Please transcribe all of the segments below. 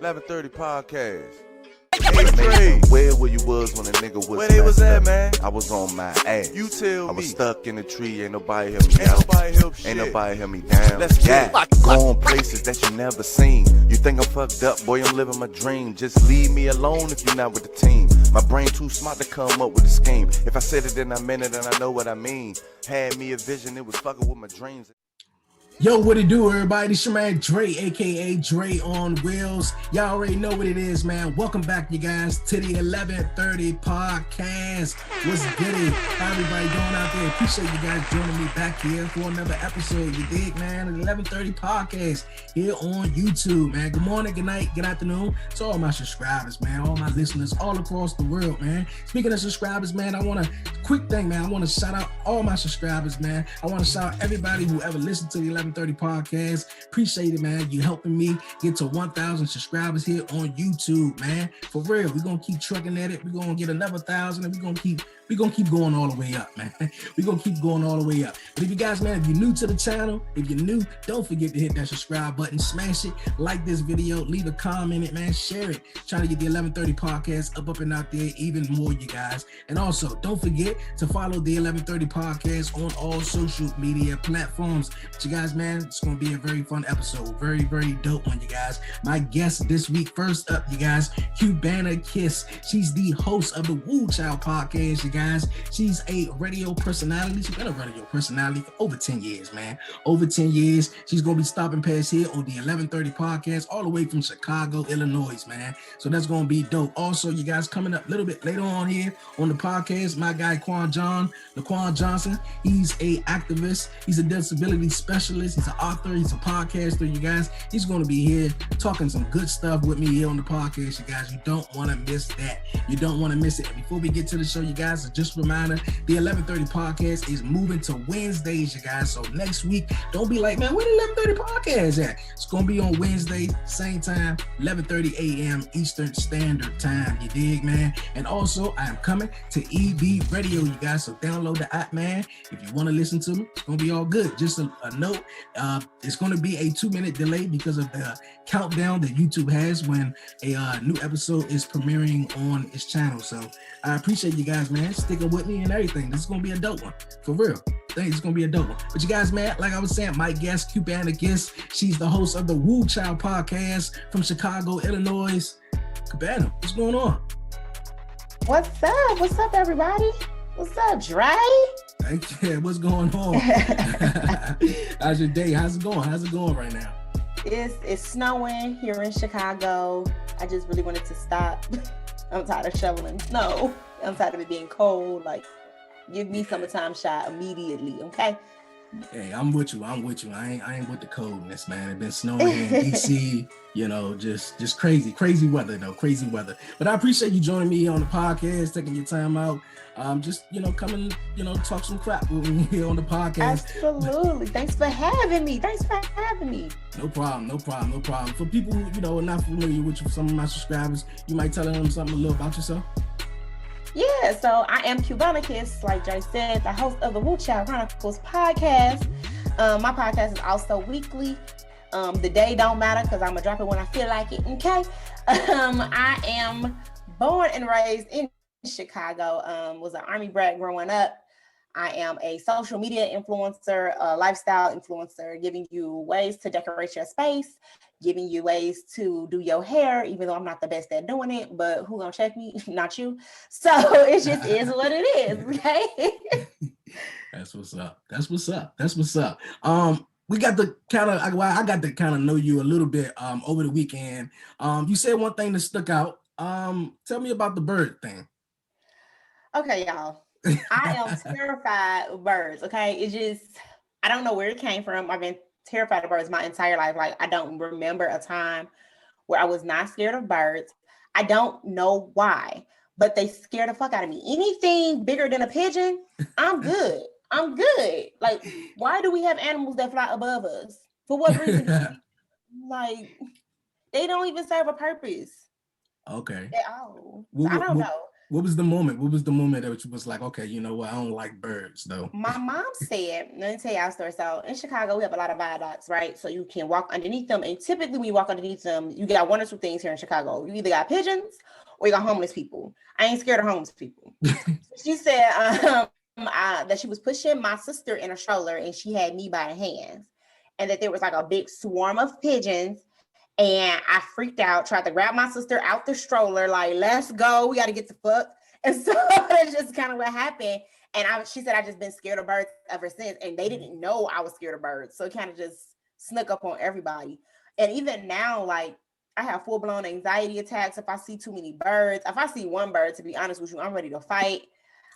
11:30 Podcast. Hey, where you was when a nigga was where they was at, man? I was on my ass. You tell me. I was stuck in a tree, ain't nobody help me out. Ain't nobody help me down. Let's get it. Going places that you never seen. You think I'm fucked up, boy, I'm living my dream. Just leave me alone if you're not with the team. My brain too smart to come up with a scheme. If I said it, then I meant it, and I know what I mean. Had me a vision, it was fucking with my dreams. Yo, what it do, everybody? It's your man Dre, aka Dre on Wheels. Y'all already know what it is, man. Welcome back, you guys, to the 11:30 Podcast. What's goody? How everybody doing out there? Appreciate you guys joining me back here for another episode. You dig, man? The 11:30 Podcast here on YouTube, man. Good morning, good night, good afternoon to all my subscribers, man. All my listeners all across the world, man. Speaking of subscribers, man, I want to quick thing, man. I want to shout out all my subscribers, man. I want to shout out everybody who ever listened to the 11:30 Podcast. Appreciate it, man. You helping me get to 1,000 subscribers here on YouTube, man. For real, we're gonna keep trucking at it. We're gonna get another 1,000, and we're gonna keep going all the way up, man. We're gonna keep going all the way up. But if you guys, man, if you're new to the channel, if you're new, don't forget to hit that subscribe button, smash it, like this video, leave a comment, it, man, share it. Trying to get the 11:30 Podcast up and out there even more, you guys. And also, don't forget to follow the 11:30 Podcast on all social media platforms. But you guys, man, it's gonna be a very fun episode. Very, very dope one, you guys. My guest this week, first up, you guys, Cubana Kiss. She's the host of the Whew Chile Podcast, you guys. She's a radio personality. She's been a radio personality for over 10 years, man. Over 10 years. She's going to be stopping past here on the 11:30 Podcast all the way from Chicago, Illinois, man. So that's going to be dope. Also, you guys, coming up a little bit later on here on the podcast, my guy, LaQuon Johnson. He's a activist. He's a disability specialist. He's an author. He's a podcaster, you guys. He's going to be here talking some good stuff with me here on the podcast, you guys. You don't want to miss that. You don't want to miss it. And before we get to the show, you guys, just a reminder, the 11:30 Podcast is moving to Wednesdays, you guys. So next week, don't be like, man, where the 11:30 Podcast at? It's going to be on Wednesday, same time, 11:30 a.m. Eastern Standard Time. You dig, man? And also, I am coming to EB Radio, you guys. So download the app, man. If you want to listen to me, it's going to be all good. Just a note, it's going to be a 2-minute delay because of the countdown that YouTube has when a new episode is premiering on its channel. So I appreciate you guys, man, sticking with me and everything. This is going to be a dope one, for real. I think it's going to be a dope one. But you guys, man, like I was saying, my guest, Cubana Kiss, she's the host of the Whew Chile Podcast from Chicago, Illinois. Cubana, what's going on? What's up? What's up, everybody? What's up, Dre? Yeah, what's going on? How's your day? How's it going? How's it going right now? It's snowing here in Chicago. I just really wanted to stop. I'm tired of shoveling snow. I'm tired of it being cold. Like, give me summertime shot immediately, okay? Hey, I'm with you. I ain't with the coldness, man. It's been snowing here in DC, you know, just crazy weather, though. Crazy weather. But I appreciate you joining me on the podcast, taking your time out. Just, you know, coming, you know, talk some crap with me here on the podcast. Absolutely. Thanks for having me. No problem. For people who, you know, are not familiar with you, some of my subscribers, you might tell them something a little about yourself. Yeah, so I am Cubana Kiss, like Jay said, the host of the Whew Chile Podcast. My podcast is also weekly. The day don't matter because I'm going to drop it when I feel like it, okay? I am born and raised in Chicago, was an Army brat growing up. I am a social media influencer, a lifestyle influencer, giving you ways to decorate your space, giving you ways to do your hair, even though I'm not the best at doing it, but who gonna check me? Not you. So it just is what it is, okay? That's what's up. We got to I got to kind of know you a little bit over the weekend. You said one thing that stuck out. Tell me about the bird thing. Okay, y'all. I am terrified of birds, okay? It just, I don't know where it came from. I've been terrified of birds my entire life. Like, I don't remember a time where I was not scared of birds. I don't know why, but they scare the fuck out of me. Anything bigger than a pigeon, I'm good. Like, why do we have animals that fly above us? For what reason? Like, they don't even serve a purpose. Okay. At all. I don't know. What was the moment? What was the moment that was like, okay, you know what? I don't like birds though. My mom said, let me tell y'all a story. So in Chicago, we have a lot of viaducts, right? So you can walk underneath them. And typically when you walk underneath them, you got one or two things here in Chicago. You either got pigeons or you got homeless people. I ain't scared of homeless people. She said that she was pushing my sister in a stroller and she had me by the hands. And that there was like a big swarm of pigeons. And I freaked out, tried to grab my sister out the stroller, like, let's go, we got to get the fuck. And so that's just kind of what happened. And she said, I just been scared of birds ever since. And they didn't know I was scared of birds. So it kind of just snuck up on everybody. And even now, like, I have full-blown anxiety attacks if I see too many birds. If I see one bird, to be honest with you, I'm ready to fight.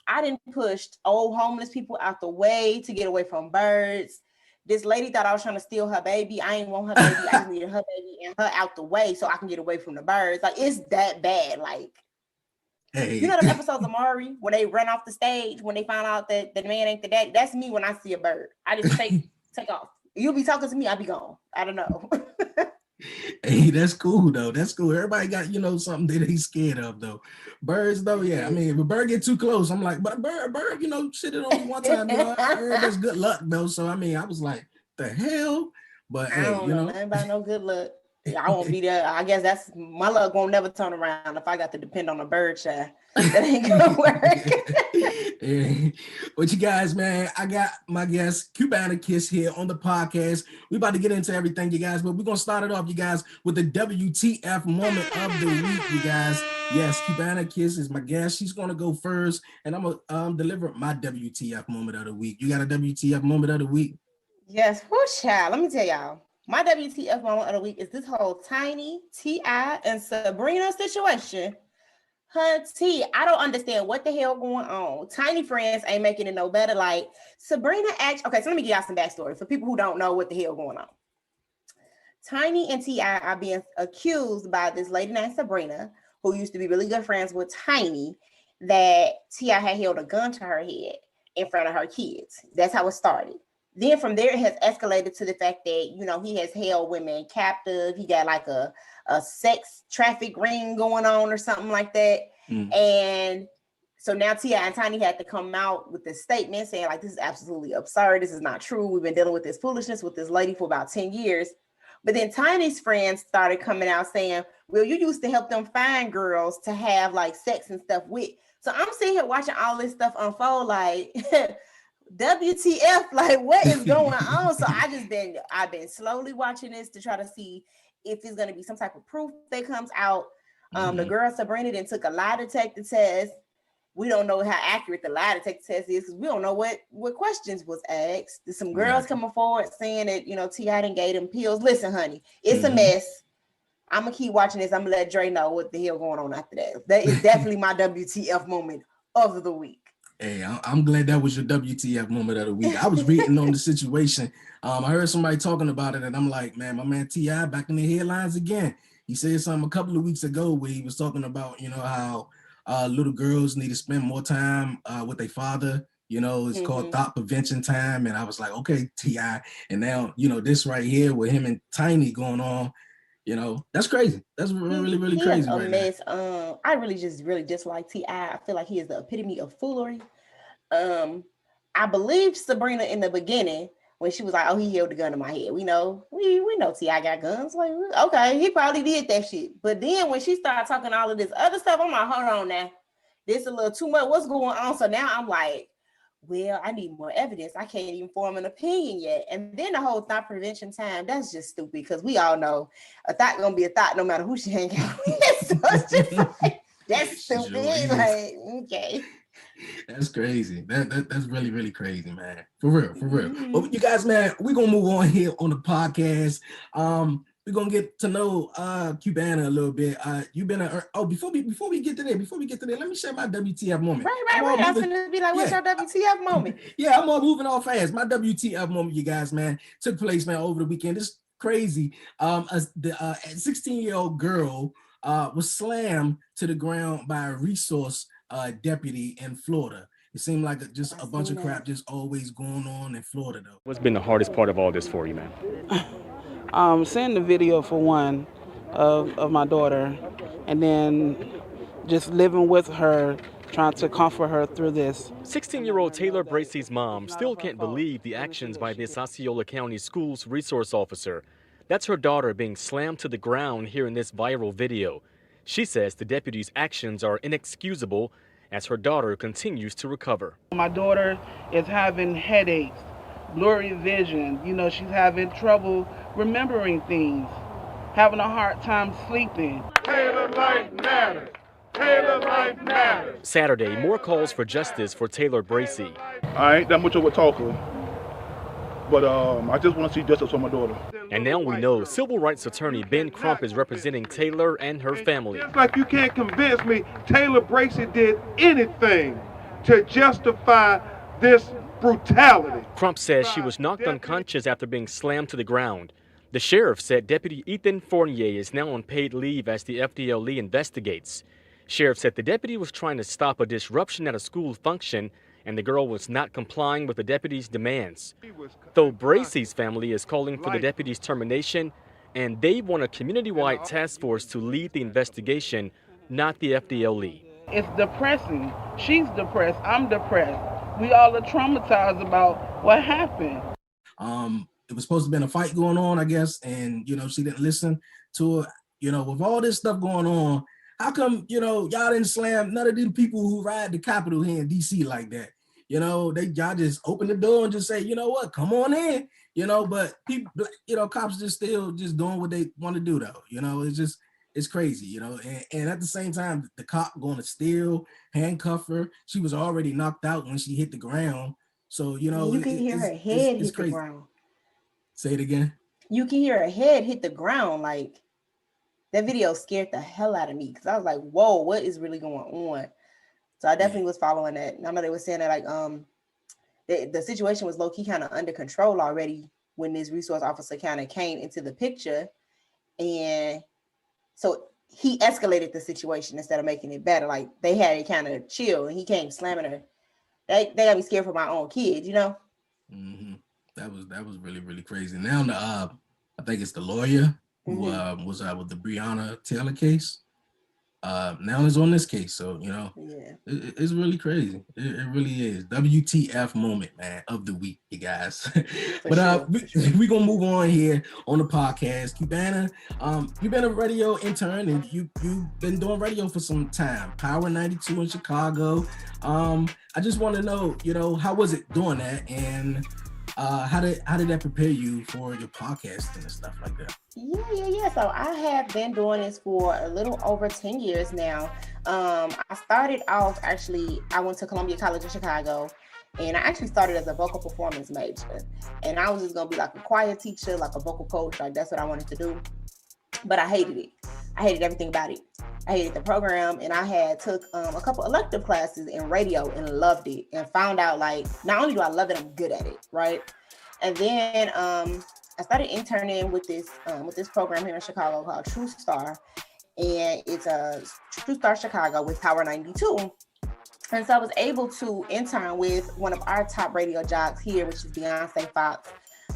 I done pushed old homeless people out the way to get away from birds. This lady thought I was trying to steal her baby. I ain't want her baby. I just needed her baby and her out the way so I can get away from the birds. Like, it's that bad. Like, hey. You know the episodes of Maury when they run off the stage when they find out that the man ain't the daddy? That's me when I see a bird. I just take off. You'll be talking to me, I'll be gone. I don't know. Hey, that's cool though. That's cool. Everybody got, you know, something that they scared of though. Birds though, yeah. I mean, if a bird get too close, I'm like, but a bird, you know, shit it on one time. You know, I heard that's good luck though. So I mean, I was like, the hell? But I don't know. Anybody know good luck. I won't be there. I guess that's my luck won't never turn around if I got to depend on a bird child. That ain't gonna work. Yeah. But you guys, man, I got my guest Cubana Kiss here on the podcast. We about to get into everything, you guys, but we're gonna start it off, you guys, with the WTF moment of the week, you guys. Yes, Cubana Kiss is my guest. She's gonna go first, and I'm gonna deliver my WTF moment of the week. You got a WTF moment of the week? Yes, whoo child. Let me tell y'all. My WTF moment of the week is this whole Tiny, T.I., and Sabrina situation. Hunty, I don't understand what the hell going on. Tiny friends ain't making it no better. Like, Sabrina okay, so let me give y'all some backstory for people who don't know what the hell going on. Tiny and T.I. are being accused by this lady named Sabrina, who used to be really good friends with Tiny, that T.I. had held a gun to her head in front of her kids. That's how it started. Then from there, it has escalated to the fact that, you know, he has held women captive. He got like a sex traffic ring going on or something like that. And so now T.I. and Tiny had to come out with this statement saying, like, this is absolutely absurd. This is not true. We've been dealing with this foolishness with this lady for about 10 years. But then Tiny's friends started coming out saying, well, you used to help them find girls to have like sex and stuff with. So I'm sitting here watching all this stuff unfold like, WTF, like what is going on? So I've been slowly watching this to try to see if there's going to be some type of proof that comes out. The girl Sabrina then took a lie detector test. We don't know how accurate the lie detector test is because we don't know what questions was asked. There's some girls coming forward saying that, you know, T.I. done gave them pills. Listen, honey, it's a mess. I'm going to keep watching this. I'm going to let Dre know what the hell going on after that. That is definitely my WTF moment of the week. Hey, I'm glad that was your WTF moment of the week. I was reading on the situation. I heard somebody talking about it, and I'm like, man, my man T.I. back in the headlines again. He said something a couple of weeks ago where he was talking about, you know, how little girls need to spend more time with their father. You know, it's called thought prevention time. And I was like, okay, T.I. And now, you know, this right here with him and Tiny going on, you know, that's crazy. That's really, really crazy right now. I really dislike T.I. I feel like he is the epitome of foolery. I believed Sabrina in the beginning when she was like, oh, he held the gun to my head. We know T.I. got guns. Like, okay, he probably did that shit. But then when she started talking all of this other stuff, I'm like, hold on now. This a little too much. What's going on? So now I'm like, well, I need more evidence. I can't even form an opinion yet. And then the whole thought prevention time, that's just stupid because we all know a thought gonna be a thought no matter who she hang out with. So it's just like, that's stupid. Sure. Like, okay. That's crazy. That's really, really crazy, man. For real. But you guys, man, we're gonna move on here on the podcast. We're gonna get to know Cubana a little bit. You've been before we get to there, let me share my WTF moment. Right. I was gonna be like, what's your WTF moment? Yeah, I'm all moving all fast. My WTF moment, you guys, man, took place, man, over the weekend. It's crazy. The 16-year-old girl was slammed to the ground by a resource deputy in Florida. It seemed like just a bunch of crap just always going on in Florida, though. What's been the hardest part of all this for you, man? Seeing the video for one of my daughter, and then just living with her, trying to comfort her through this. 16-year-old Taylor Bracey's mom still can't believe the actions by the Osceola County Schools resource officer. That's her daughter being slammed to the ground here in this viral video. She says the deputy's actions are inexcusable as her daughter continues to recover. My daughter is having headaches, blurry vision. She's having trouble remembering things, having a hard time sleeping. Taylor life matters. Taylor life matters. Saturday, more calls for justice for Taylor Bracey. I ain't that much of a talker, but I just want to see justice for my daughter. And now we know civil rights attorney Ben Crump is representing Taylor and her family. Just like you can't convince me Taylor Bracey did anything to justify this brutality. Crump says she was knocked unconscious after being slammed to the ground. The sheriff said Deputy Ethan Fournier is now on paid leave as the FDLE investigates. Sheriff said the deputy was trying to stop a disruption at a school function and the girl was not complying with the deputy's demands. Though Bracey's family is calling for the deputy's termination, and they want a community-wide task force to lead the investigation, not the FDLE. It's depressing. She's depressed. I'm depressed. We all are traumatized about what happened. It was supposed to have been a fight going on, I guess, and she didn't listen to it. With all this stuff going on, how come y'all didn't slam none of these people who ride the Capitol here in DC like that? Y'all just open the door and just say, you know what, come on in. But people, cops just still just doing what they want to do though. It's crazy. And at the same time, the cop going to still handcuff her. She was already knocked out when she hit the ground. So you can hear her head hit the ground. Say it again. You can hear her head hit the ground. Like, that video scared the hell out of me because I was like, whoa, what is really going on? So I definitely was following that. And I know they were saying that the situation was low-key kind of under control already when this resource officer kind of came into the picture. And so he escalated the situation instead of making it better. Like, they had it kind of chill and he came slamming her. They got me scared for my own kids, Mm-hmm. That was really, really crazy. Now I think it's the lawyer who was with the Breonna Taylor case. Now is on this case, so it's really crazy. It really is. WTF moment, man, of the week, you guys. But we gonna move on here on the podcast. Cubana, you've been a radio intern and you've been doing radio for some time. Power 92 in Chicago. I just want to know, how was it doing that, and how did that prepare you for your podcasting and stuff like that? Yeah. So I have been doing this for a little over 10 years now. I started off, I went to Columbia College in Chicago, and I actually started as a vocal performance major. And I was just going to be like a choir teacher, like a vocal coach. Like, that's what I wanted to do. But I hated it. I hated everything about it. I hated the program, and I took a couple elective classes in radio and loved it, and found out, like, not only do I love it, I'm good at it, right? And then I started interning with this program here in Chicago called True Star, and it's a True Star Chicago with Power 92. And so I was able to intern with one of our top radio jocks here, which is Beyonce Fox,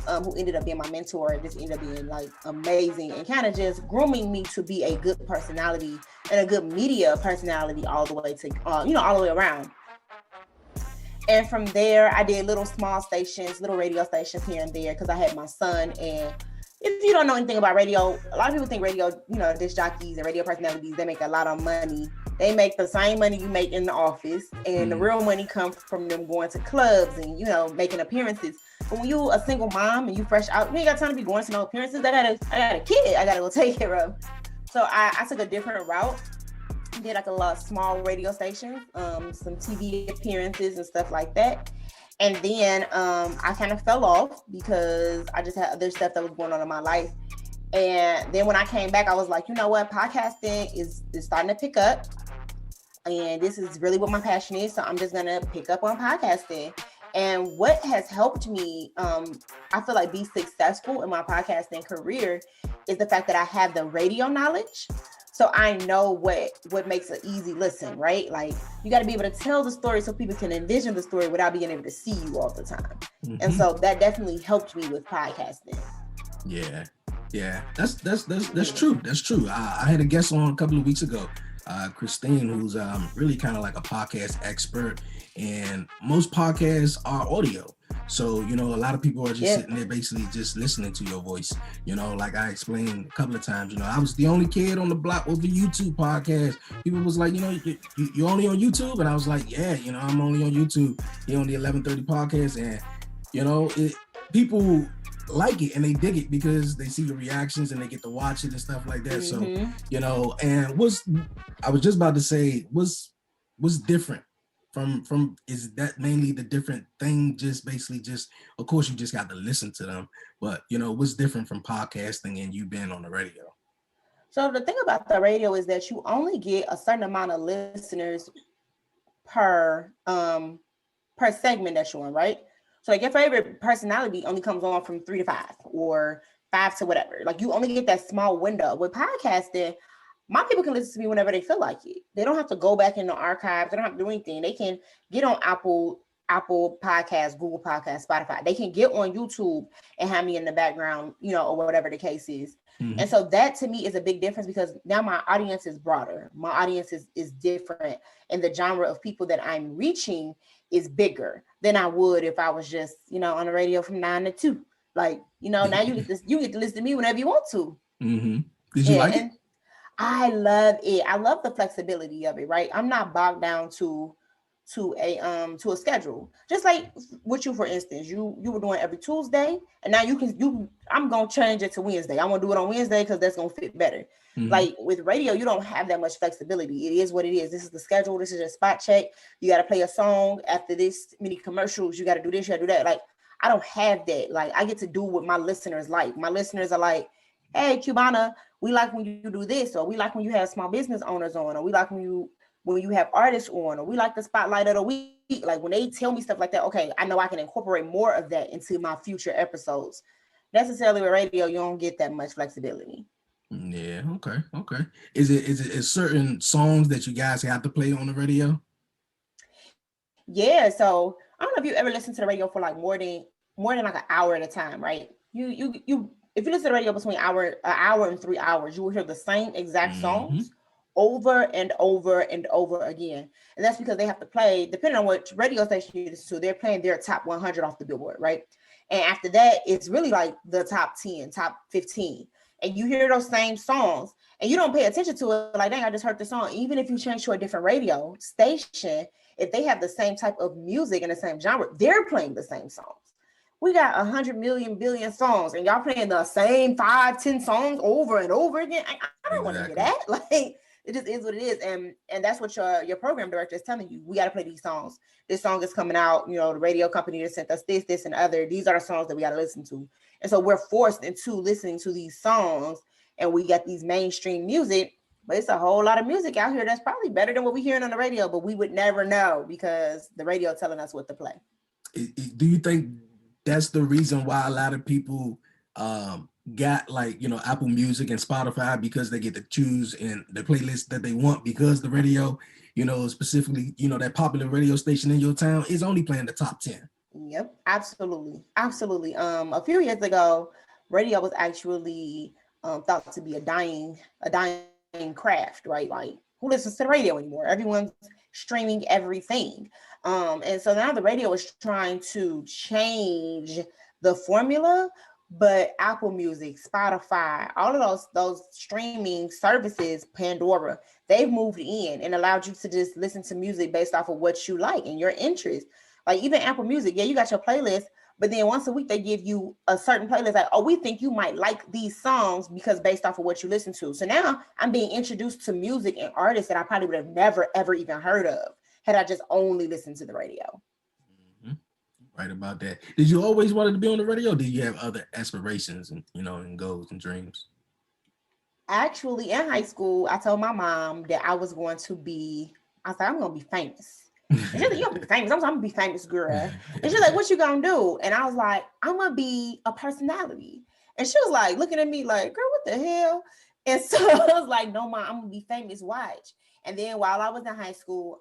who ended up being my mentor and just ended up being like amazing and kind of just grooming me to be a good personality and a good media personality all the way to, all the way around. And from there, I did little radio stations here and there because I had my son. And if you don't know anything about radio, a lot of people think radio, disc jockeys and radio personalities, they make a lot of money. They make the same money you make in the office, and the real money comes from them going to clubs and, making appearances. But when you a single mom and you fresh out, you ain't got time to be going to no appearances. I got a kid I gotta go take care of. So I took a different route. Did like a lot of small radio stations, some TV appearances and stuff like that. And then I kind of fell off because I just had other stuff that was going on in my life. And then when I came back, I was like, you know what? Podcasting is starting to pick up. And this is really what my passion is. So I'm just going to pick up on podcasting. And what has helped me, I feel like, be successful in my podcasting career is the fact that I have the radio knowledge. So I know what makes an easy listen, right? Like, you got to be able to tell the story so people can envision the story without being able to see you all the time. Mm-hmm. And so that definitely helped me with podcasting. Yeah, that's true. That's true. I had a guest on a couple of weeks ago. Christine, who's really kind of like a podcast expert, and most podcasts are audio. So, a lot of people are just sitting there basically just listening to your voice. Like I explained a couple of times, I was the only kid on the block with a YouTube podcast. People was like, you're only on YouTube? And I was like, yeah, I'm only on YouTube. You're on the 1130 podcast. And, people like it and they dig it because they see the reactions and they get to watch it and stuff like that. So, and I was just about to say, what's different from is that mainly the different thing, just basically of course you just got to listen to them, but what's different from podcasting and you being on the radio? So the thing about the radio is that you only get a certain amount of listeners per segment that you're on, right? So like your favorite personality only comes on from 3 to 5 or 5 to whatever. Like you only get that small window. With podcasting, my people can listen to me whenever they feel like it. They don't have to go back in the archives. They don't have to do anything. They can get on Apple Podcasts, Google Podcasts, Spotify. They can get on YouTube and have me in the background, or whatever the case is. Mm-hmm. And so that to me is a big difference because now my audience is broader. My audience is different. And the genre of people that I'm reaching is bigger than I would if I was just, on the radio from 9 to 2. Like, now you get to listen to me whenever you want to. Mm-hmm. Did you like it? I love it. I love the flexibility of it, right? I'm not bogged down to a schedule. Just like with you, for instance, you were doing every Tuesday, and now I'm gonna change it to Wednesday. I'm gonna do it on Wednesday because that's gonna fit better. Mm-hmm. Like with radio, you don't have that much flexibility. It is what it is. This is the schedule. This is your spot check. You got to play a song after this many commercials. You got to do this. You got to do that. Like I don't have that. Like I get to do what my listeners like. My listeners are like, hey, Cubana, we like when you do this, or we like when you have small business owners on, or we like when you have artists on, or we like the spotlight of the week. Like when they tell me stuff like that, okay, I know I can incorporate more of that into my future episodes. Necessarily with radio, you don't get that much flexibility. Yeah, okay. Is it certain songs that you guys have to play on the radio? Yeah, so I don't know if you ever listen to the radio for like more than like an hour at a time, right? You if you listen to the radio between an hour and 3 hours, you will hear the same exact songs over and over and over again. And that's because they have to play, depending on what radio station you listen to, they're playing their top 100 off the Billboard, right? And after that, it's really like the top 10, top 15. And you hear those same songs and you don't pay attention to it. Like, dang, I just heard the song. Even if you change to a different radio station, if they have the same type of music and the same genre, they're playing the same songs. We got 100 million billion songs and y'all playing the same 5-10 songs over and over again. I don't want to hear that. Like, it just is what it is. And that's what your program director is telling you. We got to play these songs. This song is coming out, the radio company that sent us this and other. These are the songs that we got to listen to. And so we're forced into listening to these songs, and we got these mainstream music, but it's a whole lot of music out here that's probably better than what we're hearing on the radio, but we would never know because the radio telling us what to play. Do you think that's the reason why a lot of people got like, Apple Music and Spotify, because they get to choose in the playlist that they want, because the radio, specifically, that popular radio station in your town is only playing the top 10? Yep, absolutely. A few years ago, radio was actually thought to be a dying craft, right? Like, who listens to the radio anymore? Everyone's streaming everything. And so now the radio is trying to change the formula, but Apple Music, Spotify, all of those streaming services, Pandora, they've moved in and allowed you to just listen to music based off of what you like and your interest. Like even Apple Music, yeah, you got your playlist, but then once a week they give you a certain playlist. Like, oh, we think you might like these songs because based off of what you listen to. So now I'm being introduced to music and artists that I probably would have never, ever even heard of had I just only listened to the radio. Mm-hmm. Right about that. Did you always wanted to be on the radio? Or did you have other aspirations and, and goals and dreams? Actually, in high school, I told my mom that I was going to be, I was like, I'm going to be famous. And she's like, you're gonna be famous. I'm gonna be famous, girl. And she's like, what you gonna do? And I was like, I'm gonna be a personality. And she was like, looking at me like, girl, what the hell? And so I was like, no, Mom, I'm gonna be famous. Watch. And then while I was in high school,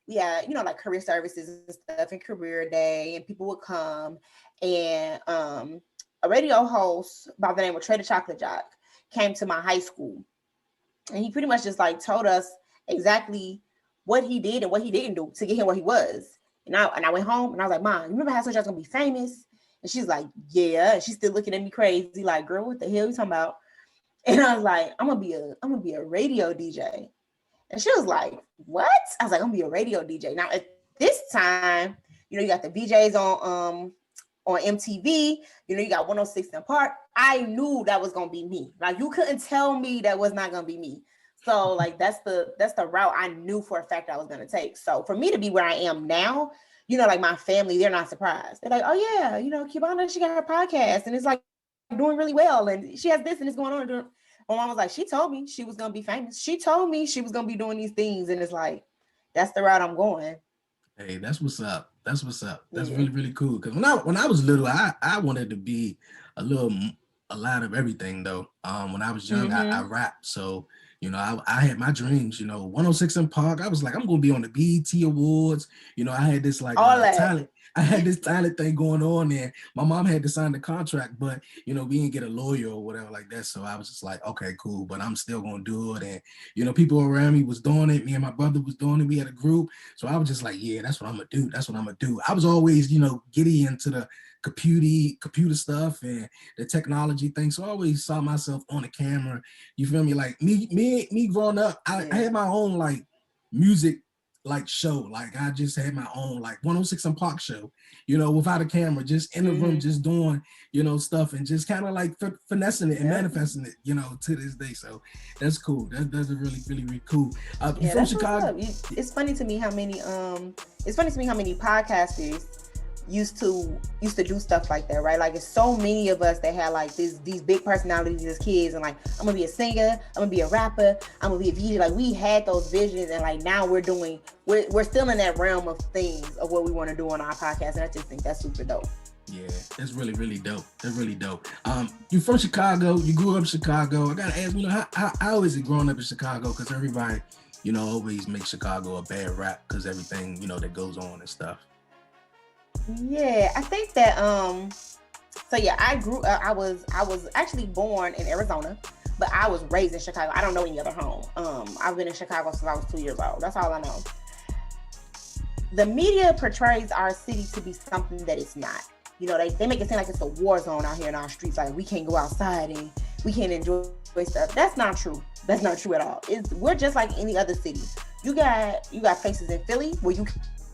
we had, like career services and stuff and career day, and people would come. And a radio host by the name of Trader Chocolate Jock came to my high school. And he pretty much just like told us, exactly what he did and what he didn't do to get him where he was. And I went home and I was like, Mom, you remember how I told you I was gonna be famous? And she's like, yeah. And she's still looking at me crazy, like, girl, what the hell are you talking about? And I was like, I'm gonna be a radio DJ. And she was like, what? I was like, I'm gonna be a radio DJ. Now at this time, you know, you got the VJs on MTV, you know, you got 106 in Park. I knew that was gonna be me. Like, you couldn't tell me that was not gonna be me. So like that's the route I knew for a fact I was gonna take. So for me to be where I am now, you know, like my family, they're not surprised. They're like, oh yeah, you know, Cubana, she got her podcast and it's like doing really well, and she has this and it's going on. My mom was like, she told me she was gonna be famous. She told me she was gonna be doing these things, and it's like, that's the route I'm going. Hey, that's what's up. That's what's up. That's really, really cool. Because when I was little, I wanted to be a lot of everything though. When I was young, I rapped. So, you know, I had my dreams, you know, 106 in Park. I was like, I'm going to be on the BET Awards. You know, I had this like talent. I had this talent thing going on there. My mom had to sign the contract, but, you know, we didn't get a lawyer or whatever like that. So I was just like, okay, cool, but I'm still going to do it. And, you know, people around me was doing it. Me and my brother was doing it. We had a group. So I was just like, yeah, that's what I'm going to do. That's what I'm going to do. I was always, you know, giddy into the computer stuff and the technology thing. So I always saw myself on the camera. You feel me? Like me growing up, I had my own like music like show. Like I just had my own like 106 in Park show, you know, without a camera, just in the room, just doing, you know, stuff and just kind of like finessing it and manifesting it, you know, to this day. So that's cool. That's a really, really, really cool. From Chicago. It's funny to me how many podcasters used to do stuff like that, right? Like, it's so many of us that had like these big personalities as kids, and like, I'm gonna be a singer, I'm gonna be a rapper, I'm gonna be a VJ. Like, we had those visions, and like now we're still in that realm of things of what we want to do on our podcast, and I just think that's super dope. Yeah, that's really, really dope. That's really dope. You from Chicago? You grew up in Chicago. I gotta ask, you know, how is it growing up in Chicago? Because everybody, you know, always makes Chicago a bad rap because everything, you know, that goes on and stuff. Yeah, I think that so yeah, I grew up, I was actually born in Arizona, but I was raised in Chicago. I don't know any other home. I've been in Chicago since I was 2 years old. That's all I know. The media portrays our city to be something that it's not. You know, they make it seem like it's a war zone out here in our streets. Like, we can't go outside and we can't enjoy stuff. That's not true. That's not true at all. We're just like any other city. You got places in Philly where you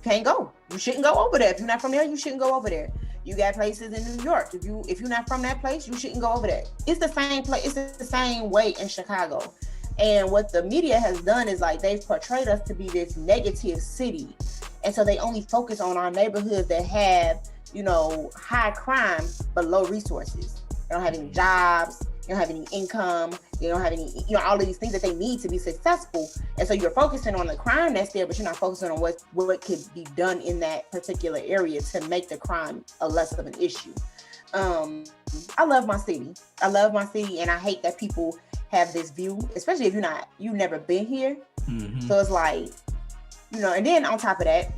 can't go. You shouldn't go over there. If you're not from there, you shouldn't go over there. You got places in New York. If you're not from that place, you shouldn't go over there. It's the same place. It's the same way in Chicago. And what the media has done is like they've portrayed us to be this negative city. And so they only focus on our neighborhoods that have, you know, high crime but low resources. They don't have any jobs. They don't have any income. They don't have any, you know, all of these things that they need to be successful. And so you're focusing on the crime that's there, but you're not focusing on what could be done in that particular area to make the crime a less of an issue. I love my city. And I hate that people have this view, especially if you've never been here. So it's like, you know, and then on top of that,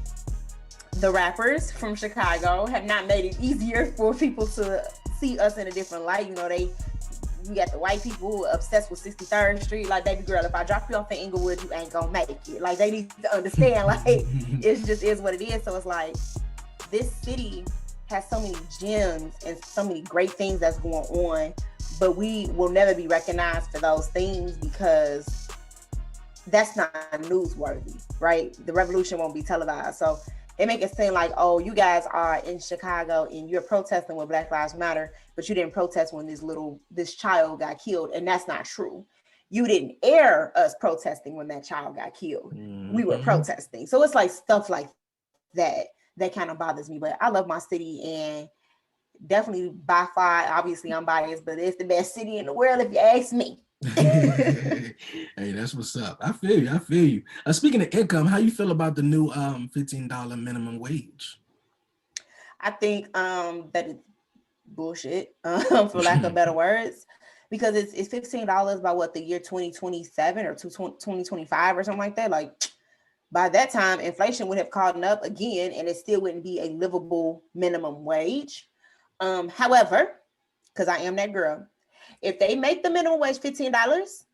the rappers from Chicago have not made it easier for people to see us in a different light. You know, you got the white people obsessed with 63rd Street. Like, baby girl, if I drop you off in Inglewood, you ain't gonna make it. Like, they need to understand, like, it just is what it is. So it's like, this city has so many gems and so many great things that's going on, but we will never be recognized for those things because that's not newsworthy, right? The revolution won't be televised. So they make it seem like, oh, you guys are in Chicago and you're protesting with Black Lives Matter, but you didn't protest when this child got killed. And that's not true. You didn't air us protesting when that child got killed. We were protesting. So it's like stuff like that kind of bothers me. But I love my city, and definitely by far, obviously I'm biased, but it's the best city in the world if you ask me. Hey, that's what's up. I feel you. Speaking of income, how you feel about the new $15 minimum wage? I think that it's bullshit, for lack of better words, because it's $15 by what, the year 2027 or 2025 or something like that. Like, by that time, inflation would have caught up again, and it still wouldn't be a livable minimum wage. However, because I am that girl, if they make the minimum wage $15,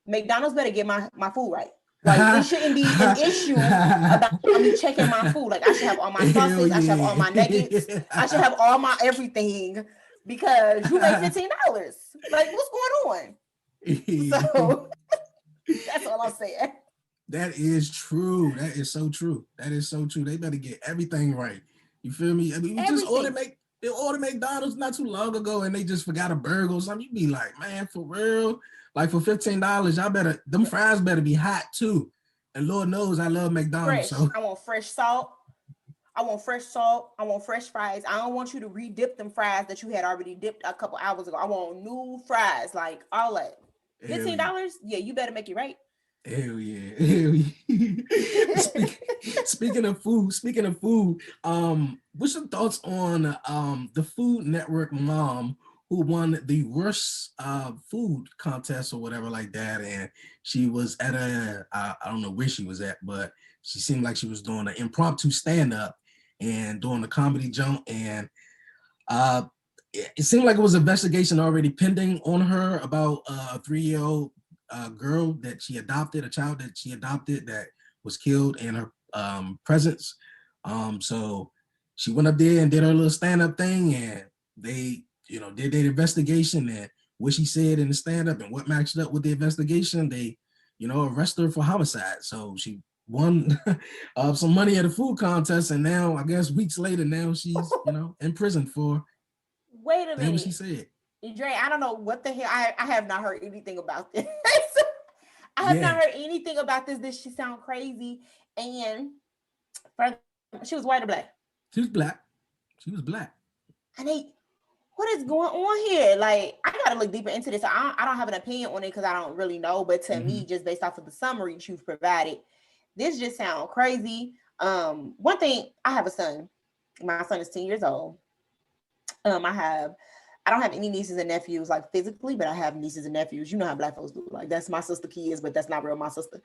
McDonald's better get my food right. Like, it shouldn't be an issue about me checking my food. Like, I should have all my sauces, I should have all my nuggets, I should have all my everything, because you make $15. Like, what's going on? So that's all I'm saying. That is true. That is so true. That is so true. They better get everything right. You feel me? I mean, we just ordered McDonald's not too long ago, and they just forgot a burger or something. You be like, man, for real? Like, for $15, y'all better, them fries better be hot too. And Lord knows I love McDonald's. Fresh. So I want fresh salt. I want fresh salt. I want fresh fries. I don't want you to re-dip them fries that you had already dipped a couple hours ago. I want new fries, like all that. $15? Yeah, you better make it right. Hell yeah. Hell yeah. Speaking of food, what's your thoughts on the Food Network mom who won the worst food contest or whatever like that? And she was at I don't know where she was at, but she seemed like she was doing an impromptu stand-up and doing a comedy jump. And it seemed like it was an investigation already pending on her about a 3-year-old girl that she adopted, a child that she adopted that was killed in her presence. So she went up there and did her little stand-up thing, and they, did their investigation, and what she said in the stand-up and what matched up with the investigation, they, arrested her for homicide. So she won some money at a food contest, and now I guess weeks later, now she's, in prison for wait a minute. What she said. Dre, I don't know what the hell. I have not heard anything about this. I have not heard anything about this. This should sound crazy. And she was white or black? She was black. She was black. And what is going on here? Like, I gotta look deeper into this. I don't have an opinion on it because I don't really know. But to me, just based off of the summary you've provided, this just sounds crazy. One thing, I have a son. My son is 10 years old. I don't have any nieces and nephews, like physically, but I have nieces and nephews. You know how black folks do. Like, that's my sister kids, but that's not real my sister.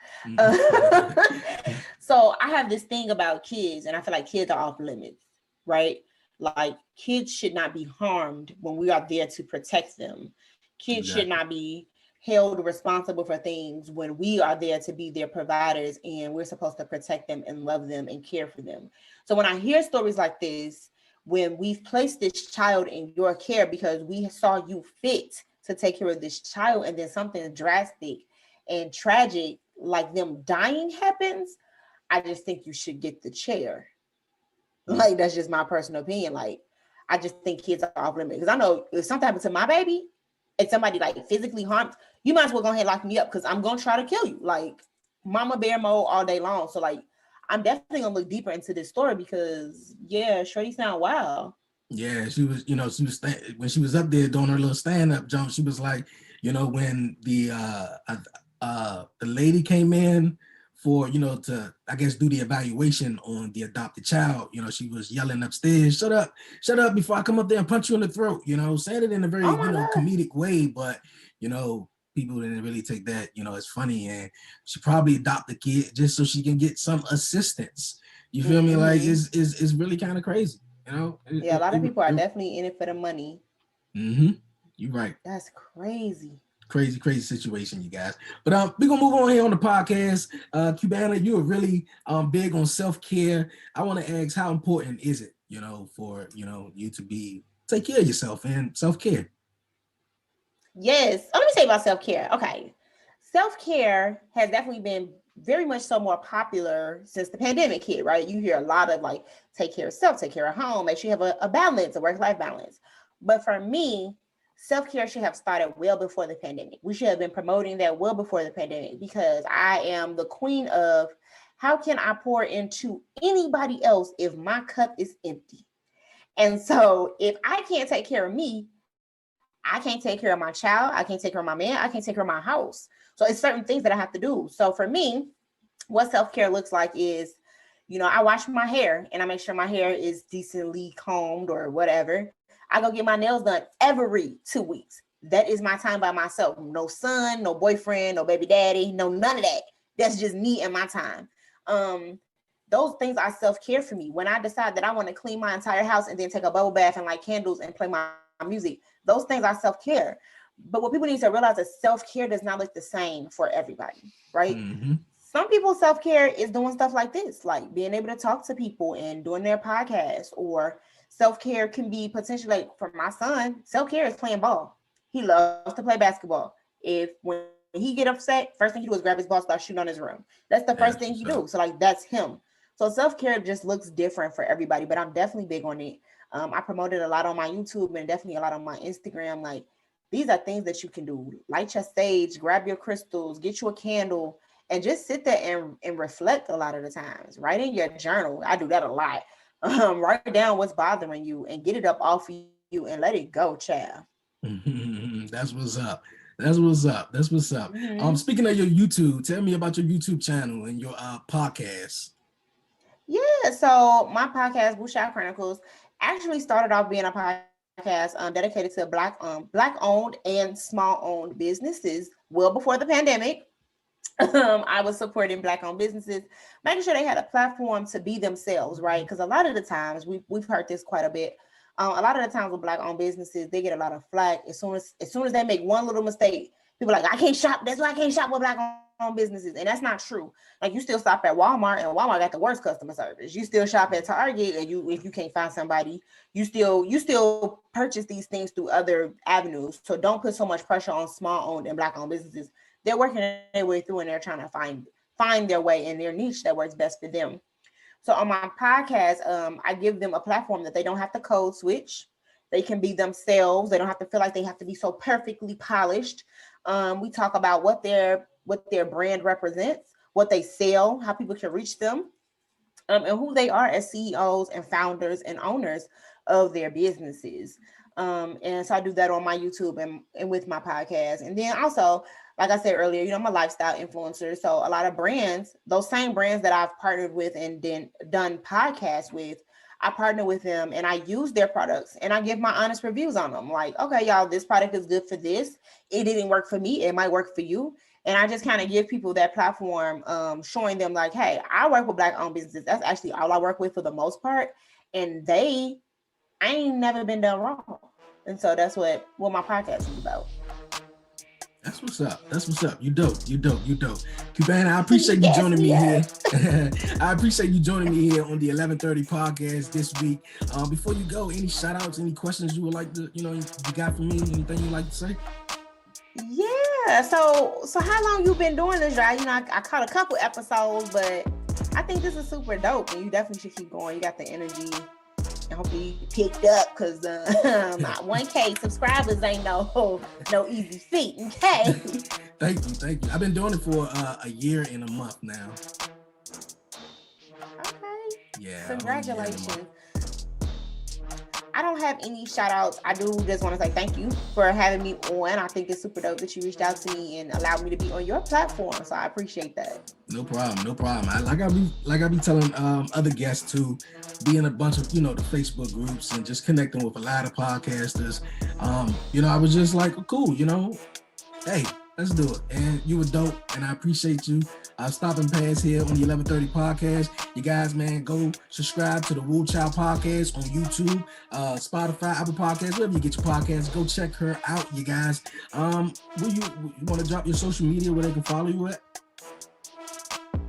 So I have this thing about kids, and I feel like kids are off limits, right? Like, kids should not be harmed when we are there to protect them. Kids should not be held responsible for things when we are there to be their providers, and we're supposed to protect them and love them and care for them. So when I hear stories like this, when we've placed this child in your care because we saw you fit to take care of this child, and then something drastic and tragic like them dying happens, I just think you should get the chair. Like, that's just my personal opinion. Like, I just think kids are off limits. Because I know if something happened to my baby and somebody like physically harmed, you might as well go ahead and lock me up, because I'm going to try to kill you. Like, mama bear mode all day long. So, like, I'm definitely gonna look deeper into this story because, shorty sound wild. Yeah, she was, when she was up there doing her little stand-up jump, she was like, when the lady came in for, to, I guess, do the evaluation on the adopted child, she was yelling upstairs, shut up before I come up there and punch you in the throat, said it in a very, comedic way, but, people didn't really take that, it's funny, and she probably adopted the kid just so she can get some assistance. You feel me? Like, it's really kind of crazy, a lot of people are definitely in it for the money. You're right. That's crazy. Crazy situation, you guys. But we're gonna move on here on the podcast. Cubana, you are really big on self-care. I want to ask, how important is it, for you to take care of yourself and self-care? Yes. Let me say about self-care. Okay. Self-care has definitely been very much so more popular since the pandemic hit, right? You hear a lot of like, take care of self, take care of home, make sure you have a balance, a work-life balance. But for me, self-care should have started well before the pandemic. We should have been promoting that well before the pandemic, because I am the queen of, how can I pour into anybody else if my cup is empty? And so if I can't take care of me, I can't take care of my child. I can't take care of my man. I can't take care of my house. So it's certain things that I have to do. So for me, what self-care looks like is, I wash my hair and I make sure my hair is decently combed or whatever. I go get my nails done every 2 weeks. That is my time by myself. No son, no boyfriend, no baby daddy, no none of that. That's just me and my time. Those things are self-care for me. When I decide that I want to clean my entire house and then take a bubble bath and light candles and play my music, those things are self-care. But what people need to realize is self-care does not look the same for everybody, right? some people's self-care is doing stuff like this, like being able to talk to people and doing their podcast. Or self-care can be potentially, like for my son, self-care is playing ball. He loves to play basketball. When he get upset, first thing he do is grab his ball, start shooting on his room. That's the first thing he do. So like, that's him. So self-care just looks different for everybody, but I'm definitely big on it. I promoted a lot on my YouTube and definitely a lot on my Instagram. Like, these are things that you can do. Light your sage, grab your crystals, get you a candle, and just sit there and reflect a lot of the times. Write in your journal. I do that a lot. Write down what's bothering you and get it up off of you and let it go, child. That's what's up. That's what's up. That's what's up. Mm-hmm. Speaking of your YouTube, tell me about your YouTube channel and your podcast. Yeah, so my podcast, Whew Chile Chronicles, actually started off being a podcast dedicated to Black-owned and small-owned businesses well before the pandemic. I was supporting Black-owned businesses, making sure they had a platform to be themselves, right? Because a lot of the times, we've heard this quite a bit. A lot of the times with Black-owned businesses, they get a lot of flack. As soon as they make one little mistake, people are like, I can't shop. That's why I can't shop with Black-owned businesses. And that's not true. Like, you still stop at Walmart, and Walmart got the worst customer service. You still shop at Target, and if you can't find somebody, you still purchase these things through other avenues. So don't put so much pressure on small-owned and Black-owned businesses. They're working their way through, and they're trying to find their way in their niche that works best for them. So on my podcast, I give them a platform that they don't have to code switch. They can be themselves. They don't have to feel like they have to be so perfectly polished. We talk about what their brand represents, what they sell, how people can reach them, and who they are as CEOs and founders and owners of their businesses. And so I do that on my YouTube and with my podcast. And then also, like I said earlier, I'm a lifestyle influencer. So a lot of brands, those same brands that I've partnered with and then done podcasts with, I partner with them and I use their products and I give my honest reviews on them. Like, okay, y'all, this product is good for this. It didn't work for me. It might work for you. And I just kind of give people that platform, showing them like, hey, I work with Black-owned businesses. That's actually all I work with for the most part. And I ain't never been done wrong. And so that's what my podcast is about. That's what's up. That's what's up. You dope. Cubana, I appreciate you joining me here. I appreciate you joining me here on the 1130 podcast this week. Before you go, any shout outs, any questions you would like to, you got for me? Anything you'd like to say? Yeah. So how long you been doing this, right? I caught a couple episodes, but I think this is super dope and you definitely should keep going. You got the energy. I hope you picked up because 1K subscribers ain't no easy feat. Okay. Thank you. I've been doing it for a year and a month now. Okay. Yeah. Congratulations. I don't have any shout outs. I do just want to say thank you for having me on. I think it's super dope that you reached out to me and allowed me to be on your platform. So I appreciate that. No problem. I be telling other guests to be in a bunch of, the Facebook groups and just connecting with a lot of podcasters. I was just like, cool, hey, let's do it. And you were dope and I appreciate you. Stopping past here on the 1130 podcast. You guys, man, go subscribe to the Whew Chile Podcast on YouTube, Spotify, Apple Podcasts, wherever you get your podcasts. Go check her out, you guys. You want to drop your social media where they can follow you at?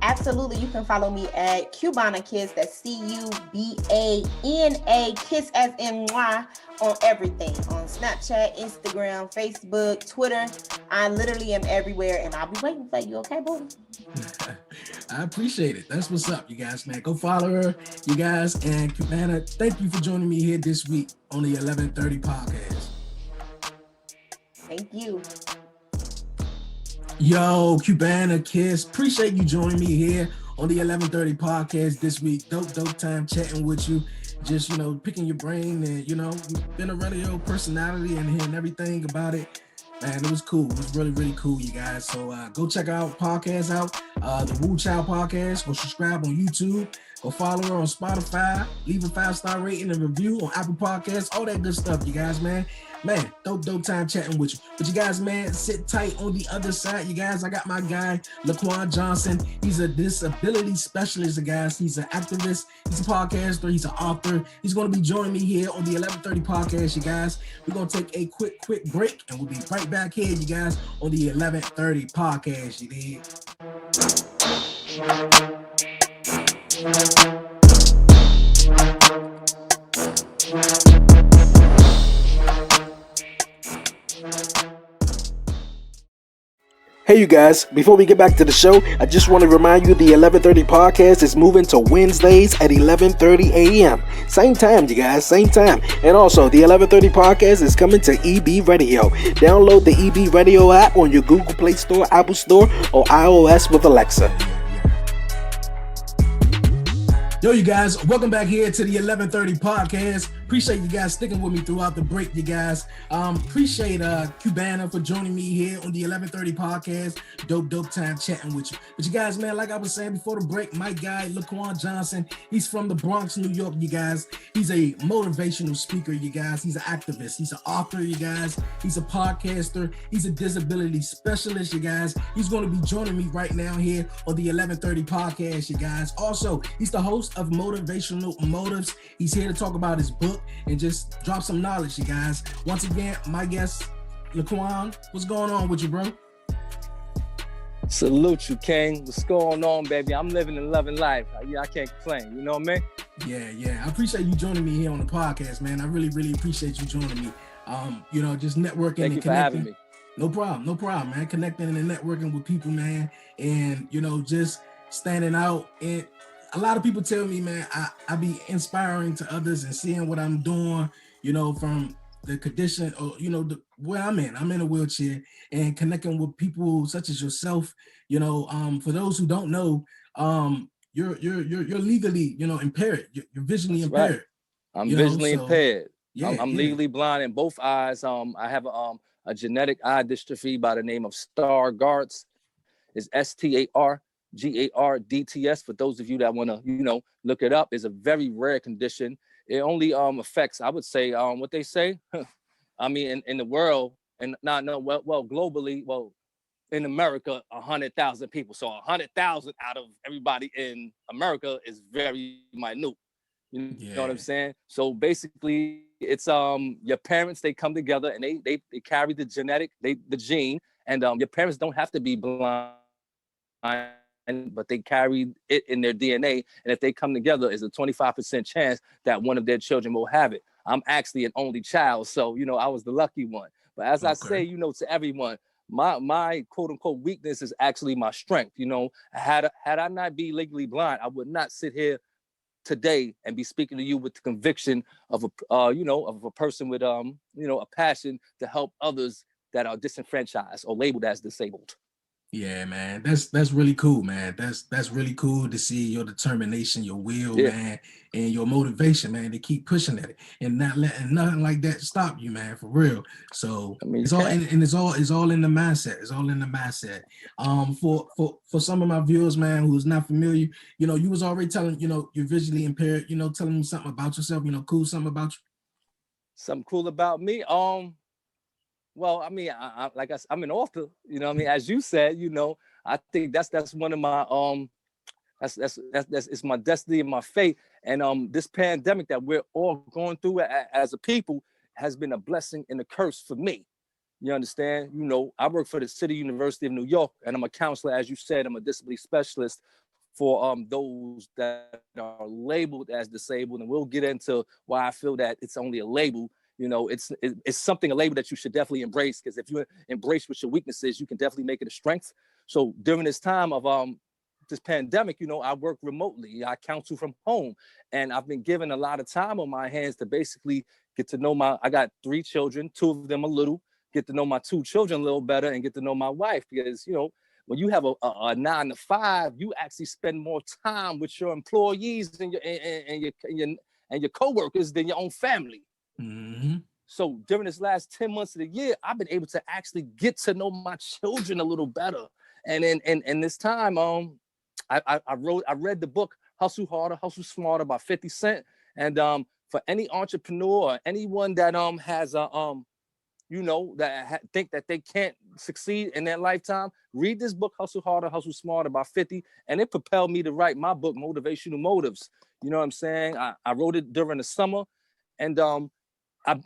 Absolutely. You can follow me at Cubana Kiss. That's Cubana Kiss as in Y on everything. On Snapchat, Instagram, Facebook, Twitter. I literally am everywhere and I'll be waiting for you. Okay, boo? I appreciate it. That's what's up, you guys, man. Go follow her, you guys. And Cubana, thank you for joining me here this week on the 1130 podcast. Thank you. Yo, Cubana Kiss, appreciate you joining me here on the 1130 podcast this week. Dope time chatting with you. Just, picking your brain and, you've been a radio personality and hearing everything about it. Man, it was cool. It was really, really cool, you guys. So go check out podcasts out, the Whew Chile Podcast. Go subscribe on YouTube. Go follow her on Spotify. Leave a 5-star rating and review on Apple Podcasts. All that good stuff, you guys, man. Man, dope time chatting with you. But you guys, man, sit tight on the other side. You guys, I got my guy, LaQuon Johnson. He's a disability specialist, you guys. He's an activist. He's a podcaster. He's an author. He's going to be joining me here on the 1130 podcast, you guys. We're going to take a quick break, and we'll be right back here, you guys, on the 1130 podcast, you dig? Hey you guys, before we get back to the show, I just want to remind you the 11:30 podcast is moving to Wednesdays at 11:30 a.m. Same time, you guys, same time. And also, the 11:30 podcast is coming to EB Radio. Download the EB Radio app on your Google Play Store, Apple Store, or iOS with Alexa. Yo, you guys, welcome back here to the 11:30 podcast. Appreciate you guys sticking with me throughout the break, you guys. Appreciate Cubana for joining me here on the 11:30 podcast. Dope time chatting with you. But you guys, man, like I was saying before the break, my guy, LaQuon Johnson, he's from the Bronx, New York, you guys. He's a motivational speaker, you guys. He's an activist. He's an author, you guys. He's a podcaster. He's a disability specialist, you guys. He's going to be joining me right now here on the 11:30 podcast, you guys. Also, he's the host of Motivational Motives. He's here to talk about his book and just drop some knowledge, you guys. Once again, my guest, LaQuon, what's going on with you, bro? Salute you, King. What's going on, baby? I'm living and loving life. Yeah, I can't complain. You know what I mean? Yeah. I appreciate you joining me here on the podcast, man. I really appreciate you joining me. Just networking and connecting. Thank you for having me. No problem, man. Connecting and networking with people, man. And, just standing out. And a lot of people tell me, man, I be inspiring to others and seeing what I'm doing, from the condition or, where I'm in. I'm in a wheelchair and connecting with people such as yourself. For those who don't know, you're legally, impaired. You're visually That's impaired. Right. I'm visually impaired. Yeah, I'm legally blind in both eyes. I have a genetic eye dystrophy by the name of Stargardt's. It's STARGARDTS. For those of you that want to, look it up, is a very rare condition. It only affects, I would say, what they say. I mean, in the world, and globally, in America, 100,000 people. So 100,000 out of everybody in America is very minute. You know what I'm saying? So basically, it's your parents, they come together and they carry the gene, and your parents don't have to be blind, but they carry it in their DNA. And if they come together, it's a 25% chance that one of their children will have it. I'm actually an only child, so, I was the lucky one. But as I say, to everyone, my quote unquote weakness is actually my strength. Had I not be legally blind, I would not sit here today and be speaking to you with the conviction of a person with, a passion to help others that are disenfranchised or labeled as disabled. Yeah, man, that's really cool, man. That's really cool to see your determination, your will, man, and your motivation, man, to keep pushing at it and not letting nothing like that stop you, man, for real. So it's all in the mindset. It's all in the mindset. For some of my viewers, man, who's not familiar, you was already telling, you're visually impaired, telling me something about yourself, something about you. Something cool about me. Well, I mean, I'm an author, as you said, I think that's one of my, that's it's my destiny and my fate. And this pandemic that we're all going through as a people has been a blessing and a curse for me. You understand? I work for the City University of New York, and I'm a counselor. As you said, I'm a disability specialist for those that are labeled as disabled. And we'll get into why I feel that it's only a label. It's something, a label that you should definitely embrace, because if you embrace what your weakness is, you can definitely make it a strength. So during this time of this pandemic, I work remotely. I counsel from home, and I've been given a lot of time on my hands to basically get to know I got 3 children, 2 of them are little, get to know my 2 children a little better, and get to know my wife, because, when you have a 9-to-5, you actually spend more time with your employees and your coworkers than your own family. Mm-hmm. So during this last 10 months of the year, I've been able to actually get to know my children a little better. And in this time, I read the book Hustle Harder, Hustle Smarter by 50 Cent. And for any entrepreneur or anyone that has think that they can't succeed in their lifetime, read this book Hustle Harder, Hustle Smarter by 50, and it propelled me to write my book Motivational Motives. You know what I'm saying? I wrote it during the summer, and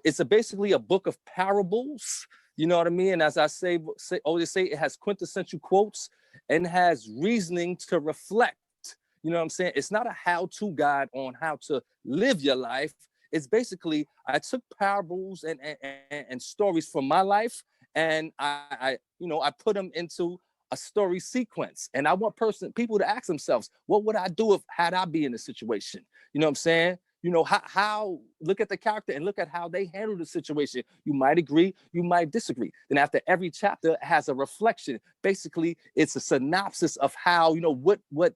it's basically a book of parables. You know what I mean? And as I say, it has quintessential quotes. and has reasoning to reflect. You know what I'm saying? It's not a how-to guide on how to live your life. It's basically, I took parables and stories from my life, and I put them into a story sequence. And I want people to ask themselves, what would I do if had I be in this situation? You know what I'm saying? You know, how look at the character and look at how they handle the situation. You might agree, you might disagree. Then after every chapter has a reflection. Basically, it's a synopsis of how, you know, what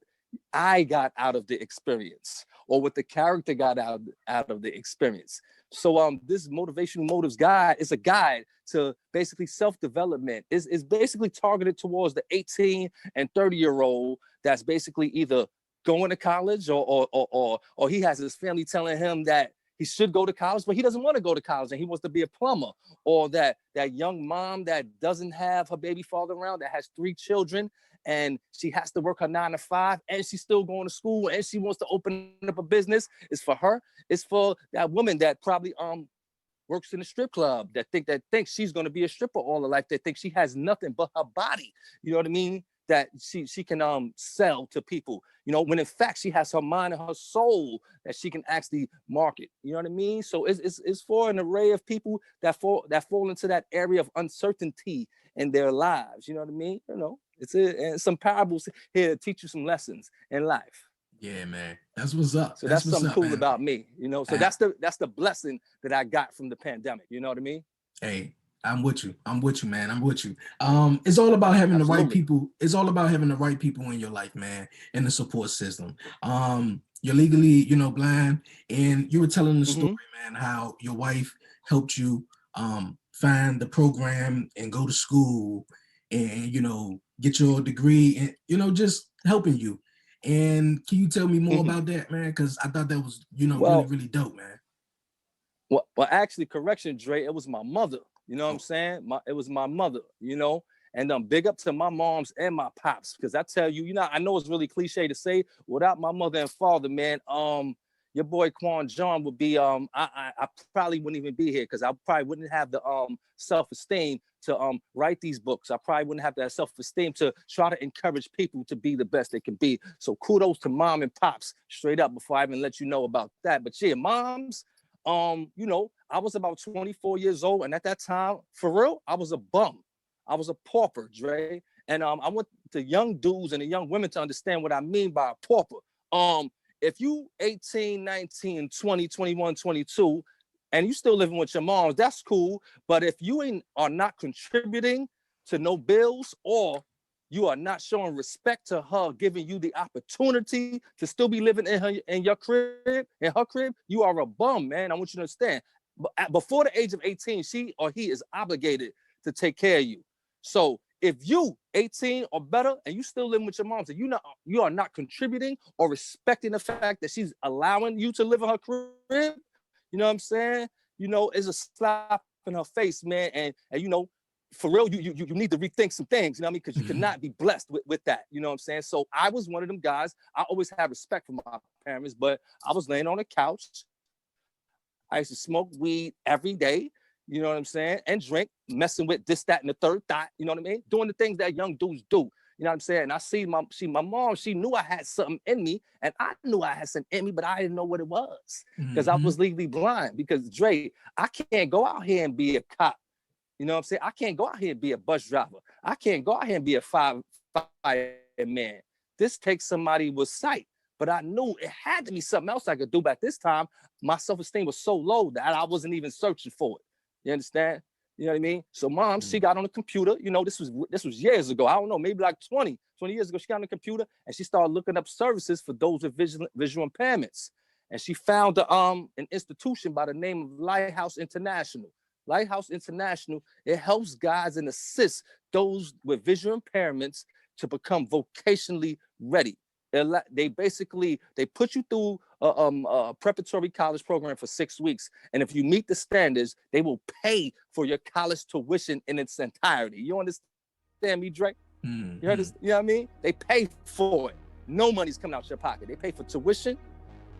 I got out of the experience, or what the character got out of the experience. So this motivational motives guide is a guide to basically self-development. Is basically targeted towards the 18 and 30-year-old that's basically either going to college or he has his family telling him that he should go to college, but he doesn't want to go to college and he wants to be a plumber, or that young mom that doesn't have her baby father around, that has 3 children, and she has to work her 9 to 5, and she's still going to school, and she wants to open up a business. It's for her. It's for that woman that probably works in a strip club, that thinks she's going to be a stripper all her life, that thinks she has nothing but her body. You know what I mean? That she can sell to people, you know, when in fact she has her mind and her soul that she can actually market. You know what I mean? So it's for an array of people that fall into that area of uncertainty in their lives. You know what I mean? You know, and some parables here to teach you some lessons in life. Yeah, man, that's what's up. So that's something cool, man, about me. You know, so that's the blessing that I got from the pandemic. You know what I mean? Hey, I'm with you, man. I'm with you. It's all about having the right people. It's all about having the right people in your life, man, and the support system. You're legally, you know, blind, and you were telling the story, man, how your wife helped you find the program and go to school and, you know, get your degree and, you know, just helping you. And can you tell me more about that, man? Because I thought that was, you know, really, really dope, man. Well, actually, correction, Dre, it was my mother. You know what I'm saying? It was my mother, you know, and big up to my moms and my pops, because I tell you, you know, I know it's really cliche to say, without my mother and father, man, your boy LaQuon John would be, I probably wouldn't even be here, because I probably wouldn't have the self-esteem to write these books. I probably wouldn't have that self-esteem to try to encourage people to be the best they can be. So kudos to mom and pops, straight up, before I even let you know about that. But yeah, moms, you know, I was about 24 years old, and at that time, for real, I was a bum. I was a pauper, Dre. And I want the young dudes and the young women to understand what I mean by a pauper. If you 18, 19, 20, 21, 22, and you still living with your moms, that's cool. But if you are not contributing to no bills, or you are not showing respect to her, giving you the opportunity to still be living in her crib, you are a bum, man. I want you to understand. But before the age of 18, she or he is obligated to take care of you. So if you 18 or better and you still living with your moms and you are not contributing or respecting the fact that she's allowing you to live in her crib, you know what I'm saying? You know, it's a slap in her face, man. And you know, for real, you need to rethink some things, you know what I mean? Because you cannot be blessed with that, you know what I'm saying? So I was one of them guys. I always had respect for my parents, but I was laying on the couch. I used to smoke weed every day, you know what I'm saying? And drink, messing with this, that, and the third thought, you know what I mean? Doing the things that young dudes do, you know what I'm saying? And I see my mom, she knew I had something in me, and I knew I had something in me, but I didn't know what it was, because I was legally blind. Because Dre, I can't go out here and be a cop. You know what I'm saying? I can't go out here and be a bus driver. I can't go out here and be a fireman. This takes somebody with sight. But I knew it had to be something else I could do. But at this time, my self-esteem was so low that I wasn't even searching for it. You understand? You know what I mean? So mom, she got on the computer. You know, this was years ago. I don't know, maybe like 20 years ago. She got on the computer and she started looking up services for those with visual impairments. And she found an institution by the name of Lighthouse International. Lighthouse International, it helps guides and assists those with visual impairments to become vocationally ready. They put you through a preparatory college program for 6 weeks. And if you meet the standards, they will pay for your college tuition in its entirety. You understand me, Drake? You heard this? You know what I mean? They pay for it. No money's coming out your pocket. They pay for tuition.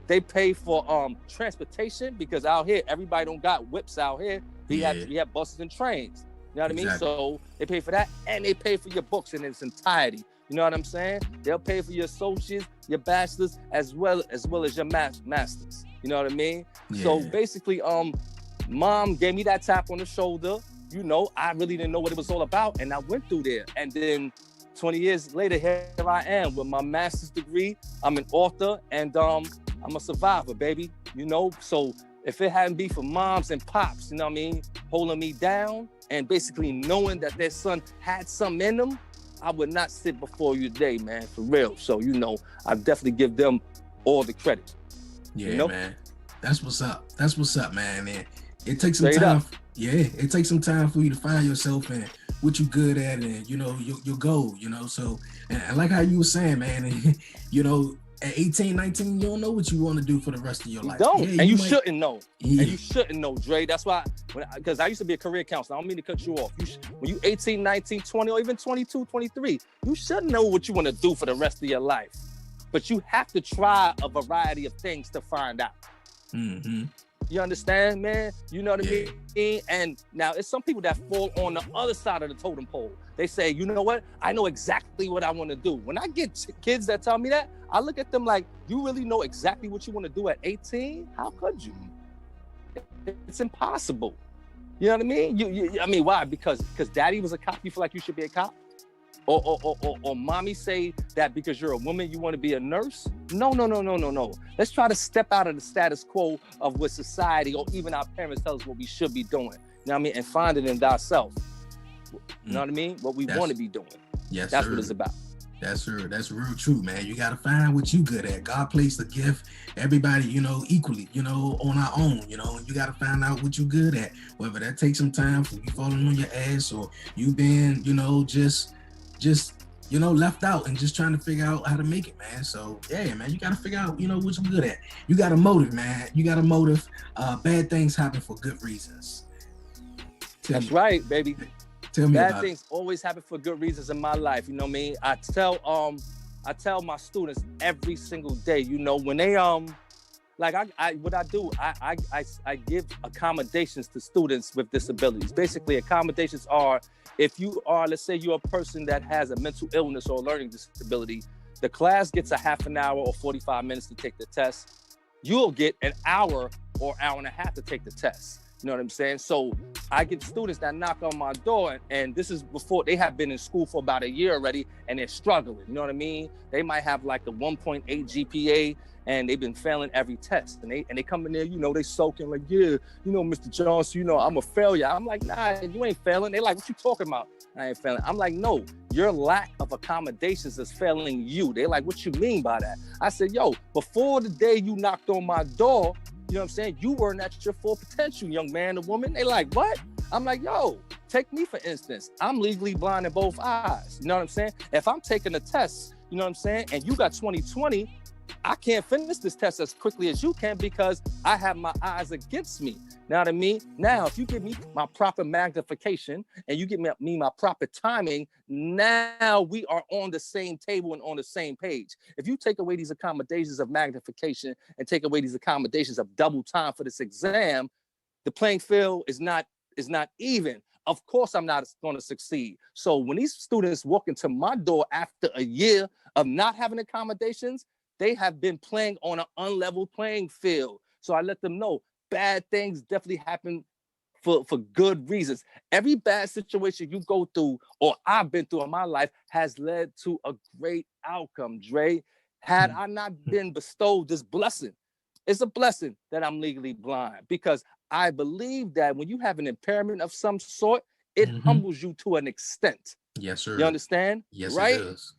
They pay for transportation, because out here, everybody don't got whips out here. We have buses and trains. You know what I mean? So they pay for that, and they pay for your books in its entirety. You know what I'm saying? They'll pay for your associates, your bachelors, as well as your masters. You know what I mean? Yeah. So basically, mom gave me that tap on the shoulder. You know, I really didn't know what it was all about, and I went through there. And then 20 years later, here I am with my master's degree. I'm an author, and I'm a survivor, baby. You know, so if it hadn't been for moms and pops, you know what I mean, holding me down and basically knowing that their son had something in them, I would not sit before you today, man, for real. So, you know, I definitely give them all the credit. Yeah, you know? man. That's what's up. That's what's up, man. And it takes some Straight time. up. Yeah, it takes some time for you to find yourself and what you're good at and, you know, your goal, you know. So, and I like how you were saying, man, and, you know, at 18, 19, you don't know what you want to do for the rest of your life. Don't, yeah, and you shouldn't know. Yeah. And you shouldn't know, Dre. That's why, because I used to be a career counselor. I don't mean to cut you off. When you 18, 19, 20, or even 22, 23, you should know what you want to do for the rest of your life. But you have to try a variety of things to find out. Mm-hmm. You understand, man? You know what I mean? And now it's some people that fall on the other side of the totem pole. They say, you know what? I know exactly what I want to do. When I get kids that tell me that, I look at them like, you really know exactly what you want to do at 18? How could you? It's impossible. You know what I mean? I mean, why? Because daddy was a cop, you feel like you should be a cop? Or mommy say that because you're a woman, you want to be a nurse? No. Let's try to step out of the status quo of what society or even our parents tell us what we should be doing. You know what I mean? And find it in thyself. You know what I mean? What we want to be doing. Yes, that's sir. what it's about. That's real true, man. You got to find what you good at. God placed the gift, everybody, you know, equally, you know, on our own, you know, and you got to find out what you good at. Whether that takes some time for you falling on your ass or you been, you know, just you know, left out and just trying to figure out how to make it, man. So yeah, man, you got to figure out, you know, what you're good at. You got a motive, man. You got a motive. Bad things happen for good reasons. That's right, baby. Tell me Bad things always happen for good reasons in my life. You know what I mean? I tell my students every single day, you know, when they like I give accommodations to students with disabilities. Basically, accommodations are, if you are, let's say you're a person that has a mental illness or a learning disability, the class gets a half an hour or 45 minutes to take the test. You'll get an hour or hour and a half to take the test. You know what I'm saying? So I get students that knock on my door, and this is before they have been in school for about a year already, and they're struggling. You know what I mean? They might have like a 1.8 GPA, and they've been failing every test. And they come in there, you know, they soaking like, yeah, you know, Mr. Johnson, you know, I'm a failure. I'm like, nah, you ain't failing. They like, what you talking about? I ain't failing. I'm like, no, your lack of accommodations is failing you. They like, what you mean by that? I said, yo, before the day you knocked on my door, you know what I'm saying? You weren't at your full potential, young man or woman. They like, what? I'm like, yo, take me for instance. I'm legally blind in both eyes. You know what I'm saying? If I'm taking a test, you know what I'm saying? And you got 20/20, I can't finish this test as quickly as you can because I have my eyes against me. Know what I mean? Now, if you give me my proper magnification and you give me my proper timing, now we are on the same table and on the same page. If you take away these accommodations of magnification and take away these accommodations of double time for this exam, the playing field is not even. Of course, I'm not going to succeed. So when these students walk into my door after a year of not having accommodations, they have been playing on an unlevel playing field. So I let them know bad things definitely happen for good reasons. Every bad situation you go through or I've been through in my life has led to a great outcome, Dre. Had I not been bestowed this blessing, it's a blessing that I'm legally blind because I believe that when you have an impairment of some sort, it humbles you to an extent. Yes, sir. You understand? Yes, right? It does.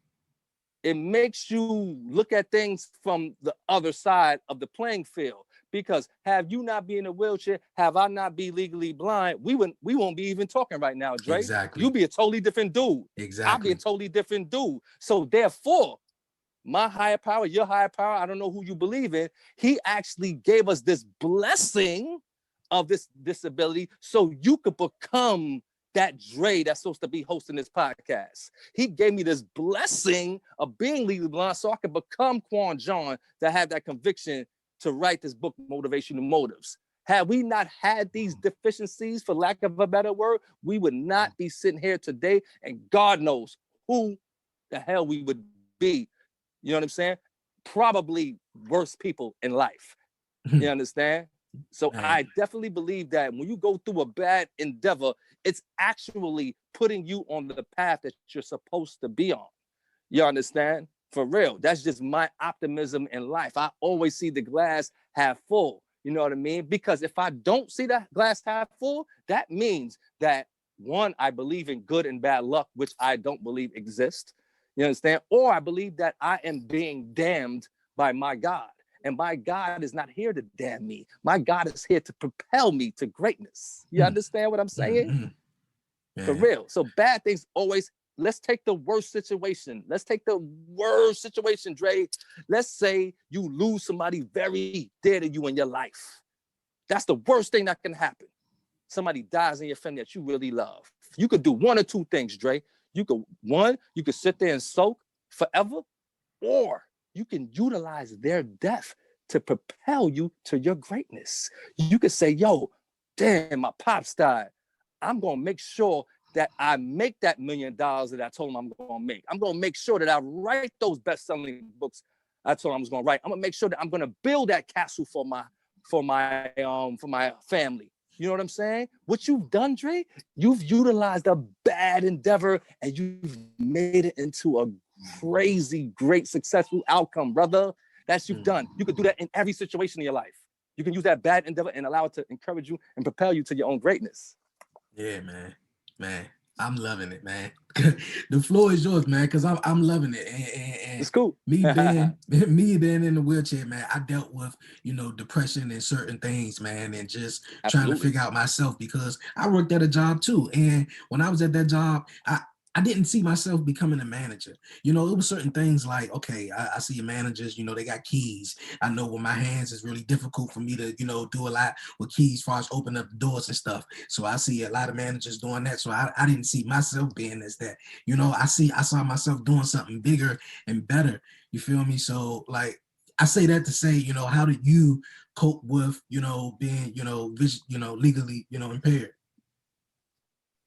It makes you look at things from the other side of the playing field. Because have you not been in a wheelchair, have I not been legally blind, we won't be even talking right now, Dre. Exactly. You'll be a totally different dude. Exactly. I'll be a totally different dude. So therefore, my higher power, your higher power, I don't know who you believe in, he actually gave us this blessing of this disability so you could become that Dre that's supposed to be hosting this podcast. He gave me this blessing of being legally blind so I could become LaQuon John to have that conviction to write this book, Motivational Motives. Had we not had these deficiencies, for lack of a better word, we would not be sitting here today, and God knows who the hell we would be. You know what I'm saying? Probably worse people in life. You understand? So I definitely believe that when you go through a bad endeavor, it's actually putting you on the path that you're supposed to be on. You understand? For real. That's just my optimism in life. I always see the glass half full. You know what I mean? Because if I don't see the glass half full, that means that, one, I believe in good and bad luck, which I don't believe exists. You understand? Or I believe that I am being damned by my God. And my God is not here to damn me. My God is here to propel me to greatness. You understand what I'm saying? For real. So bad things always, let's take the worst situation. Let's take the worst situation, Dre. Let's say you lose somebody very dear to you in your life. That's the worst thing that can happen. Somebody dies in your family that you really love. You could do one or two things, Dre. You could sit there and soak forever, or you can utilize their death to propel you to your greatness. You could say, yo, damn, my pops died. I'm going to make sure that I make that $1 million that I told him I'm going to make. I'm going to make sure that I write those best-selling books I told him I was going to write. I'm going to make sure that I'm going to build that castle for my family. You know what I'm saying? What you've done, Dre, you've utilized a bad endeavor and you've made it into a crazy, great, successful outcome, brother. That's you've done. You could do that in every situation in your life. You can use that bad endeavor and allow it to encourage you and propel you to your own greatness. Yeah, man, I'm loving it, man. The floor is yours, man, because I'm loving it. And it's cool. me being in the wheelchair, man, I dealt with, depression and certain things, man, and just trying to figure out myself, because I worked at a job too. And when I was at that job, I didn't see myself becoming a manager. It was certain things like, okay, I see managers, they got keys. I know with my hands, it's really difficult for me to, do a lot with keys as far as open up the doors and stuff. So I see a lot of managers doing that. So I didn't see myself being as that. I saw myself doing something bigger and better. You feel me? So like, I say that to say, how did you cope with, being, legally, impaired?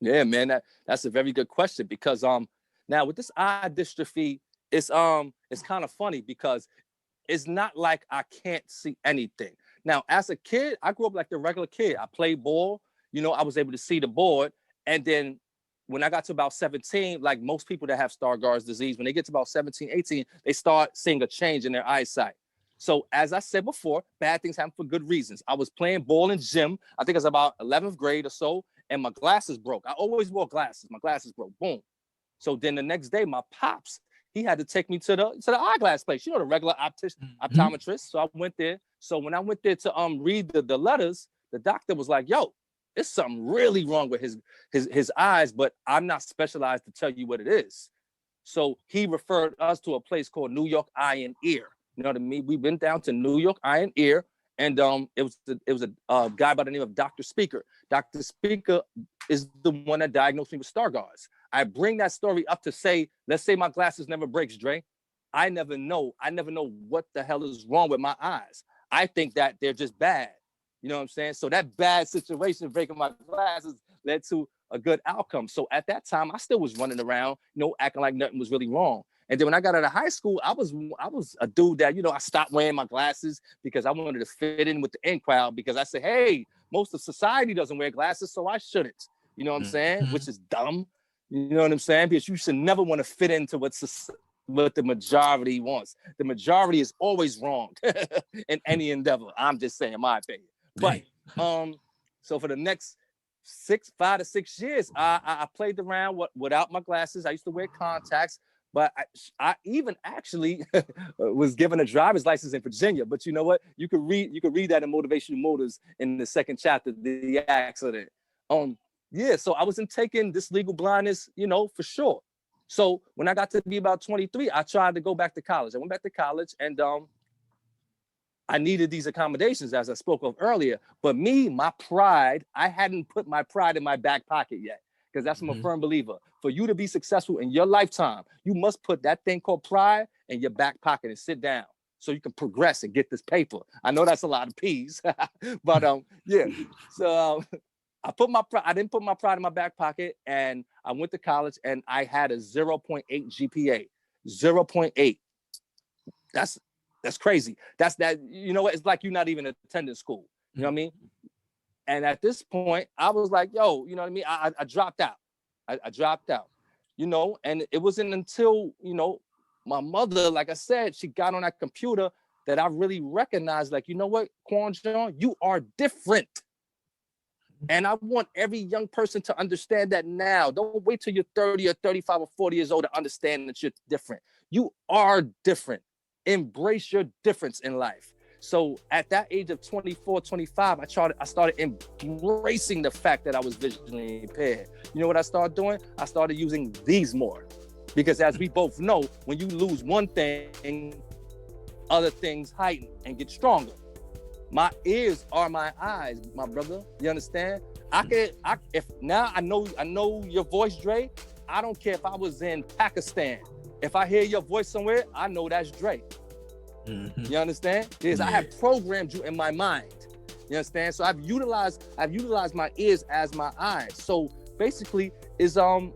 Yeah, man, that's a very good question, because now with this eye dystrophy, it's kind of funny because it's not like I can't see anything. Now, as a kid, I grew up like the regular kid. I played ball, I was able to see the board. And then when I got to about 17, like most people that have Stargardt's disease, when they get to about 17, 18, they start seeing a change in their eyesight. So as I said before, bad things happen for good reasons. I was playing ball in gym. I think it was about 11th grade or so. And my glasses broke. I always wore glasses. My glasses broke. Boom. So then the next day, my pops, he had to take me to the eyeglass place. The regular optometrist. So I went there. So when I went there to read the letters, the doctor was like, "Yo, there's something really wrong with his eyes, but I'm not specialized to tell you what it is." So he referred us to a place called New York Eye and Ear. You know what I mean? We went down to New York Eye and Ear. And it was a guy by the name of Dr. Speaker. Dr. Speaker is the one that diagnosed me with Stargardt's. I bring that story up to say, let's say my glasses never breaks, Dre. I never know what the hell is wrong with my eyes. I think that they're just bad. You know what I'm saying? So that bad situation, breaking my glasses, led to a good outcome. So at that time, I still was running around, acting like nothing was really wrong. And then when I got out of high school, I was a dude that, I stopped wearing my glasses because I wanted to fit in with the in crowd, because I said, hey, most of society doesn't wear glasses, so I shouldn't. You know what I'm saying? Which is dumb. You know what I'm saying? Because you should never want to fit into what the majority wants. The majority is always wrong in any endeavor. I'm just saying my opinion. But so for the next 5 to 6 years, I played around without my glasses. I used to wear contacts. But I even actually was given a driver's license in Virginia. But you know what? You could read that in Motivational Motives in the second chapter, the accident. So I wasn't taking this legal blindness, for sure. So when I got to be about 23, I tried to go back to college. I went back to college, and I needed these accommodations, as I spoke of earlier. But my pride, I hadn't put my pride in my back pocket yet. Because that's I'm a firm believer. For you to be successful in your lifetime, you must put that thing called pride in your back pocket and sit down so you can progress and get this paper. I know that's a lot of P's, but yeah. So I didn't put my pride in my back pocket, and I went to college and I had a 0.8 GPA. 0.8. That's crazy. That's that, you know what? It's like you're not even attending school. You know what I mean? And at this point, I was like, yo, you know what I mean? I dropped out. I dropped out, you know, and it wasn't until, you know, my mother, like I said, she got on that computer that I really recognized, like, you know what, LaQuon John, you are different. And I want every young person to understand that now. Don't wait till you're 30 or 35 or 40 years old to understand that you're different. You are different. Embrace your difference in life. So at that age of 24, 25, I started embracing the fact that I was visually impaired. You know what I started doing? I started using these more. Because as we both know, when you lose one thing, other things heighten and get stronger. My ears are my eyes, my brother. You understand? If now I know your voice, Dre. I don't care if I was in Pakistan. If I hear your voice somewhere, I know that's Dre. Mm-hmm. You understand? Because I have programmed you in my mind. You understand? So I've utilized my ears as my eyes. So basically, is a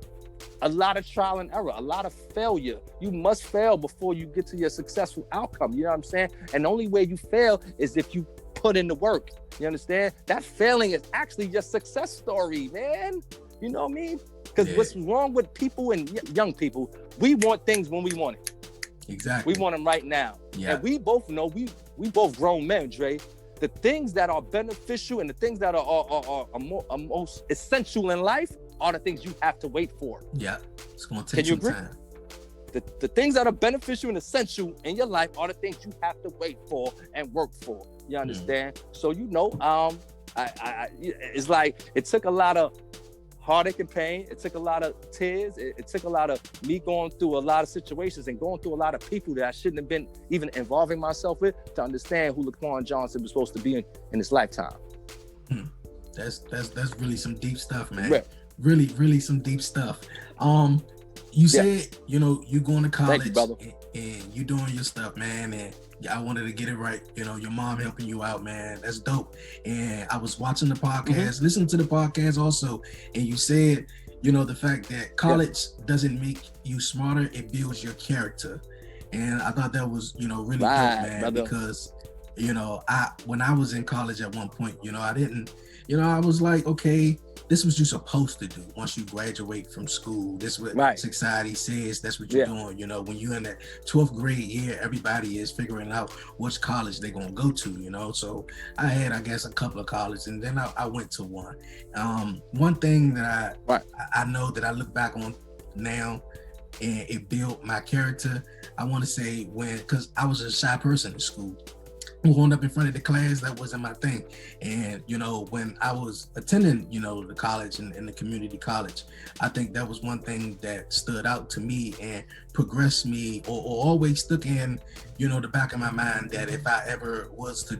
lot of trial and error, a lot of failure. You must fail before you get to your successful outcome. You know what I'm saying? And the only way you fail is if you put in the work. You understand? That failing is actually your success story, man. You know what I mean? Because what's wrong with people and young people, we want things when we want it. Exactly. We want them right now. Yeah. And we both know, we both grown men, Dre. The things that are beneficial and the things that are most essential in life are the things you have to wait for. Yeah, it's going to take some time. The things that are beneficial and essential in your life are the things you have to wait for and work for. You understand? So, you know, it's like it took a lot of heartache and pain. It took a lot of tears. It took a lot of me going through a lot of situations and going through a lot of people that I shouldn't have been even involving myself with to understand who LaQuon Johnson was supposed to be in his lifetime. That's really some deep stuff, man. Right. Really some deep stuff. You said, you know, you going to college. Thank you, brother. And you doing your stuff, man. And I wanted to get it right. You know, your mom helping you out, man. That's dope. And I was watching the podcast, listening to the podcast also. And you said, you know, the fact that college doesn't make you smarter, it builds your character. And I thought that was, you know, really dope, man, brother. Because, you know, when I was in college at one point, you know, I was like, okay, this is what you're supposed to do once you graduate from school. This is what society says. That's what you're doing. You know, when you're in that 12th grade year, everybody is figuring out which college they're going to go to, you know. So I had, I guess, a couple of colleges, and then I went to one. One thing that I know that I look back on now, and it built my character, I want to say because I was a shy person in school. Going up in front of the class, that wasn't my thing. And, you know, when I was attending, you know, the college and the community college, I think that was one thing that stood out to me and progressed me or always stuck in, you know, the back of my mind that if I ever was to,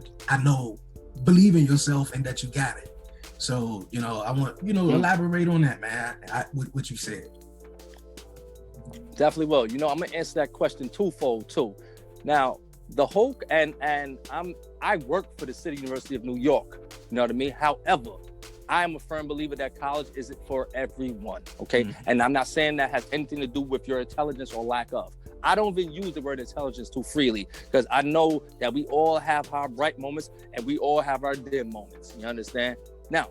believe in yourself and that you got it. So, you know, I want, you know, elaborate on that, man, what you said. Definitely will. You know, I'm going to answer that question twofold too. Now, the whole I work for the City University of New York. You know what I mean? However, I am a firm believer that college isn't for everyone. Okay. And I'm not saying that has anything to do with your intelligence or lack of. I don't even use the word intelligence too freely because I know that we all have our bright moments and we all have our dim moments. You understand? Now,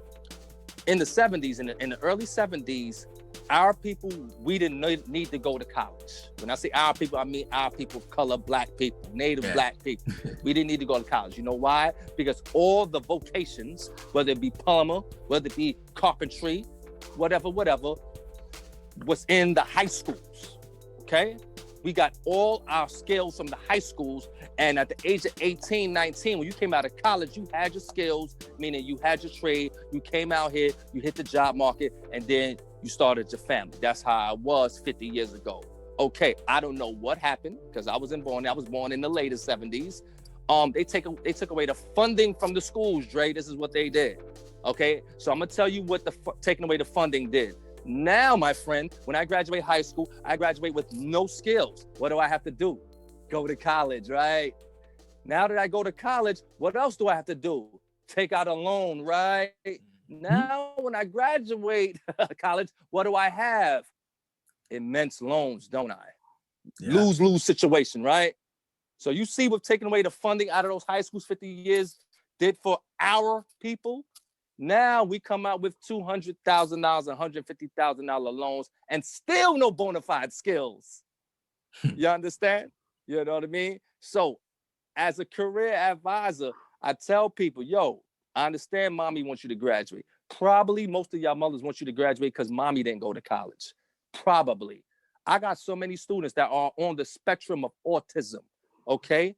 in the 70s, in the early 70s, our people, we didn't need to go to college. When I say our people, I mean our people of color, black people, native black people. We didn't need to go to college. You know why? Because all the vocations, whether it be plumber, whether it be carpentry, whatever, was in the high schools, okay? We got all our skills from the high schools, and at the age of 18, 19, when you came out of college, you had your skills, meaning you had your trade, you came out here, you hit the job market, and then you started your family. That's how I was 50 years ago. Okay, I don't know what happened, because I was born in the later 70s. They took away the funding from the schools, Dre. This is what they did, okay? So I'm gonna tell you what taking away the funding did. Now, my friend, when I graduate high school, I graduate with no skills. What do I have to do? Go to college, right? Now that I go to college, what else do I have to do? Take out a loan, right? Now, when I graduate college, what do I have? Immense loans, don't I? Yeah. Lose-lose situation, right? So you see what taking away the funding out of those high schools 50 years did for our people. Now we come out with $200,000, $150,000 loans and still no bona fide skills. You understand? You know what I mean? So as a career advisor, I tell people, yo, I understand mommy wants you to graduate. Probably most of y'all mothers want you to graduate because mommy didn't go to college. Probably. I got so many students that are on the spectrum of autism, okay?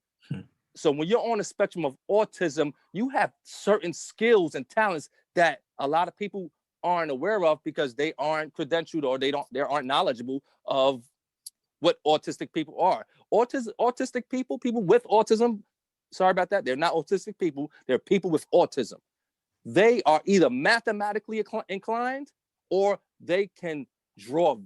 So when you're on the spectrum of autism, you have certain skills and talents that a lot of people aren't aware of because they aren't credentialed or they aren't knowledgeable of what autistic people are. Autistic people with autism, sorry about that, they're not autistic people, they're people with autism. They are either mathematically inclined or they can draw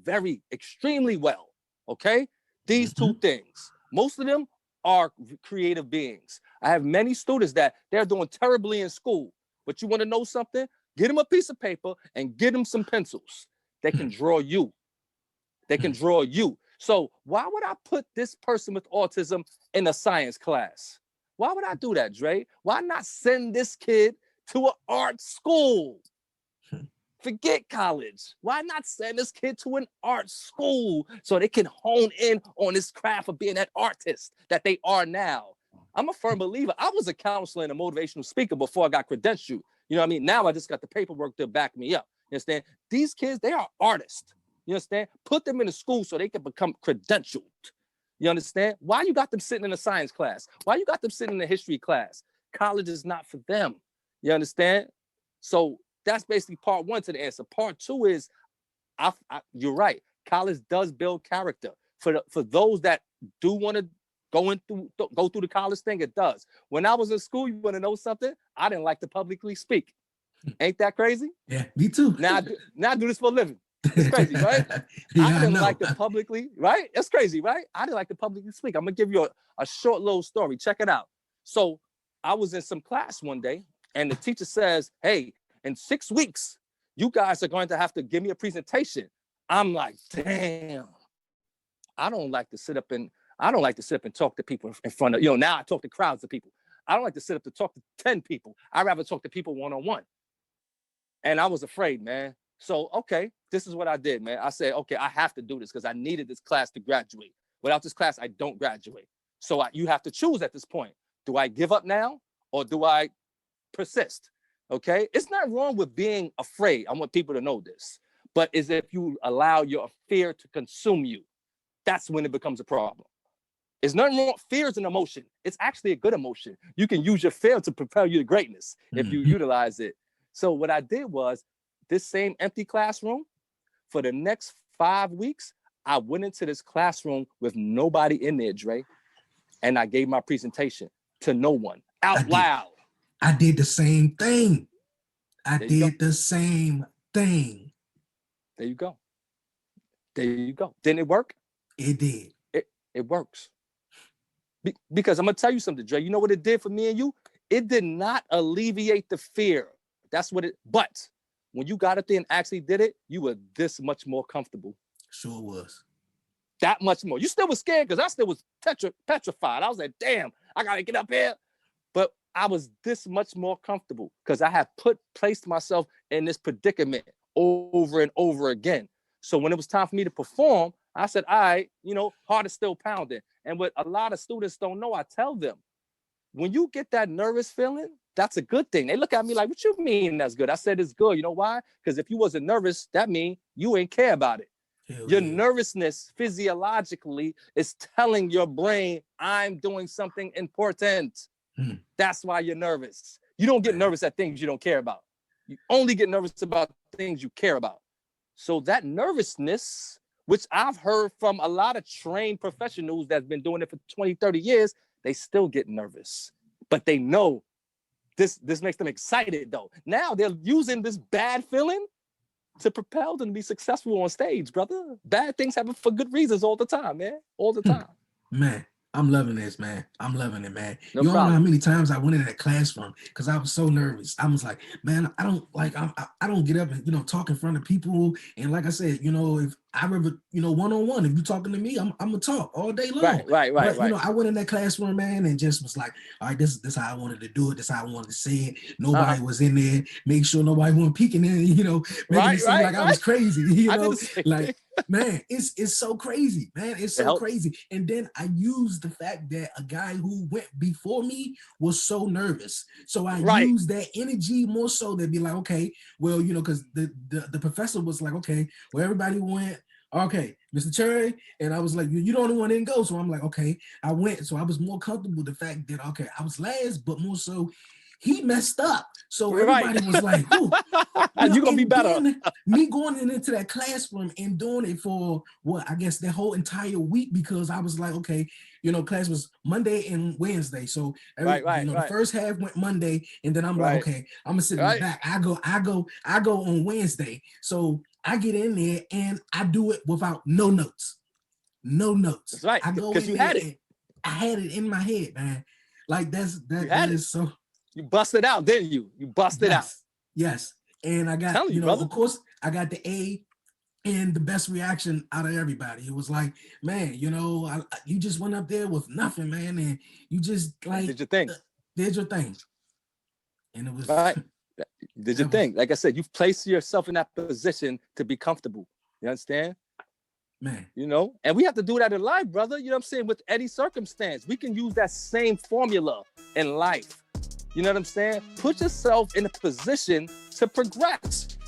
extremely well, okay? These two things. Most of them are creative beings. I have many students that they're doing terribly in school, but you want to know something? Get them a piece of paper and get them some pencils. They can draw you. They can draw you. So why would I put this person with autism in a science class? Why would I do that, Dre? Why not send this kid to an art school? Forget college. Why not send this kid to an art school so they can hone in on this craft of being that artist that they are now? I'm a firm believer. I was a counselor and a motivational speaker before I got credentialed. You know what I mean? Now I just got the paperwork to back me up. You understand? These kids, they are artists. You understand? Put them in a school so they can become credentialed. You understand? Why you got them sitting in a science class? Why you got them sitting in a history class? College is not for them. You understand? So that's basically part one to the answer. Part two is, you're right. College does build character. For those that do want to go through the college thing, it does. When I was in school, you want to know something? I didn't like to publicly speak. Ain't that crazy? Yeah, me too. Now I do this for a living. It's crazy, right? Yeah, I didn't like to publicly, right? It's crazy, right? I didn't like to publicly speak. I'm gonna give you a short little story. Check it out. So I was in some class one day, and the teacher says, "Hey, in 6 weeks, you guys are going to have to give me a presentation." I'm like, damn. I don't like to sit up and talk to people in front of, now I talk to crowds of people. I don't like to sit up to talk to 10 people. I'd rather talk to people one-on-one. And I was afraid, man. So, okay, this is what I did, man. I said, okay, I have to do this because I needed this class to graduate. Without this class, I don't graduate. So you have to choose at this point. Do I give up now or do I persist? Okay, it's not wrong with being afraid. I want people to know this. But is if you allow your fear to consume you, that's when it becomes a problem. It's nothing wrong. Fear is an emotion. It's actually a good emotion. You can use your fear to propel you to greatness if you utilize it. So what I did was, this same empty classroom, for the next 5 weeks, I went into this classroom with nobody in there, Dre, and I gave my presentation to no one out loud. I did the same thing. The same thing. There you go. There you go. Didn't it work? It did. It works. Because I'm going to tell you something, Dre. You know what it did for me and you? It did not alleviate the fear. That's what but when you got up there and actually did it, you were this much more comfortable. Sure was. That much more. You still was scared because I still was petrified. I was like, damn, I got to get up here. But I was this much more comfortable because I had placed myself in this predicament over and over again. So when it was time for me to perform, I said, all right, heart is still pounding. And what a lot of students don't know, I tell them, when you get that nervous feeling, that's a good thing. They look at me like, what you mean that's good? I said, it's good. You know why? Because if you wasn't nervous, that means you ain't care about it. Your nervousness physiologically is telling your brain, I'm doing something important. That's why you're nervous. You don't get nervous at things you don't care about. You only get nervous about things you care about. So that nervousness, which I've heard from a lot of trained professionals that's been doing it for 20, 30 years, they still get nervous. But they know this makes them excited, though. Now they're using this bad feeling to propel them to be successful on stage, brother. Bad things happen for good reasons all the time, man. All the time. Man, I'm loving this, man. I'm loving it, man. No You don't know how problem. many times I went in that classroom because I was so nervous. I was like, man, I don't get up and talk in front of people. And like I said, if I ever one-on-one, if you talking to me, I'm gonna talk all day long. Right. But I went in that classroom, man, and just was like, all right, this how I wanted to do it. This how I wanted to say it. Nobody was in there. Make sure nobody wasn't peeking in. Making it seem like I was crazy. Like. Man, it's so crazy, man. It's so crazy. And then I used the fact that a guy who went before me was so nervous. So I used that energy more so to be like, okay, well, because the professor was like, okay, well, everybody went, okay, Mr. Cherry. And I was like, you the only one didn't go. So I'm like, okay, I went. So I was more comfortable with the fact that, okay, I was last, but more so he messed up. So everybody was like, "Ooh, you're gonna be better." Me going into that classroom and doing it for I guess the whole entire week, because I was like, okay, class was Monday and Wednesday. So the first half went Monday, and then I'm like, okay, I'm gonna sit in the back. I go on Wednesday. So I get in there and I do it without no notes. No notes. That's right. Because you had it. I had it in my head, man. Like that is so. You busted out, didn't you? You busted out. Yes. And I got, of course, I got the A and the best reaction out of everybody. It was like, man, you just went up there with nothing, man. And you just did your thing. Did your thing. And it was Did your thing. Like I said, you've placed yourself in that position to be comfortable. You understand? Man. And we have to do that in life, brother. You know what I'm saying? With any circumstance, we can use that same formula in life. You know what I'm saying? Put yourself in a position to progress,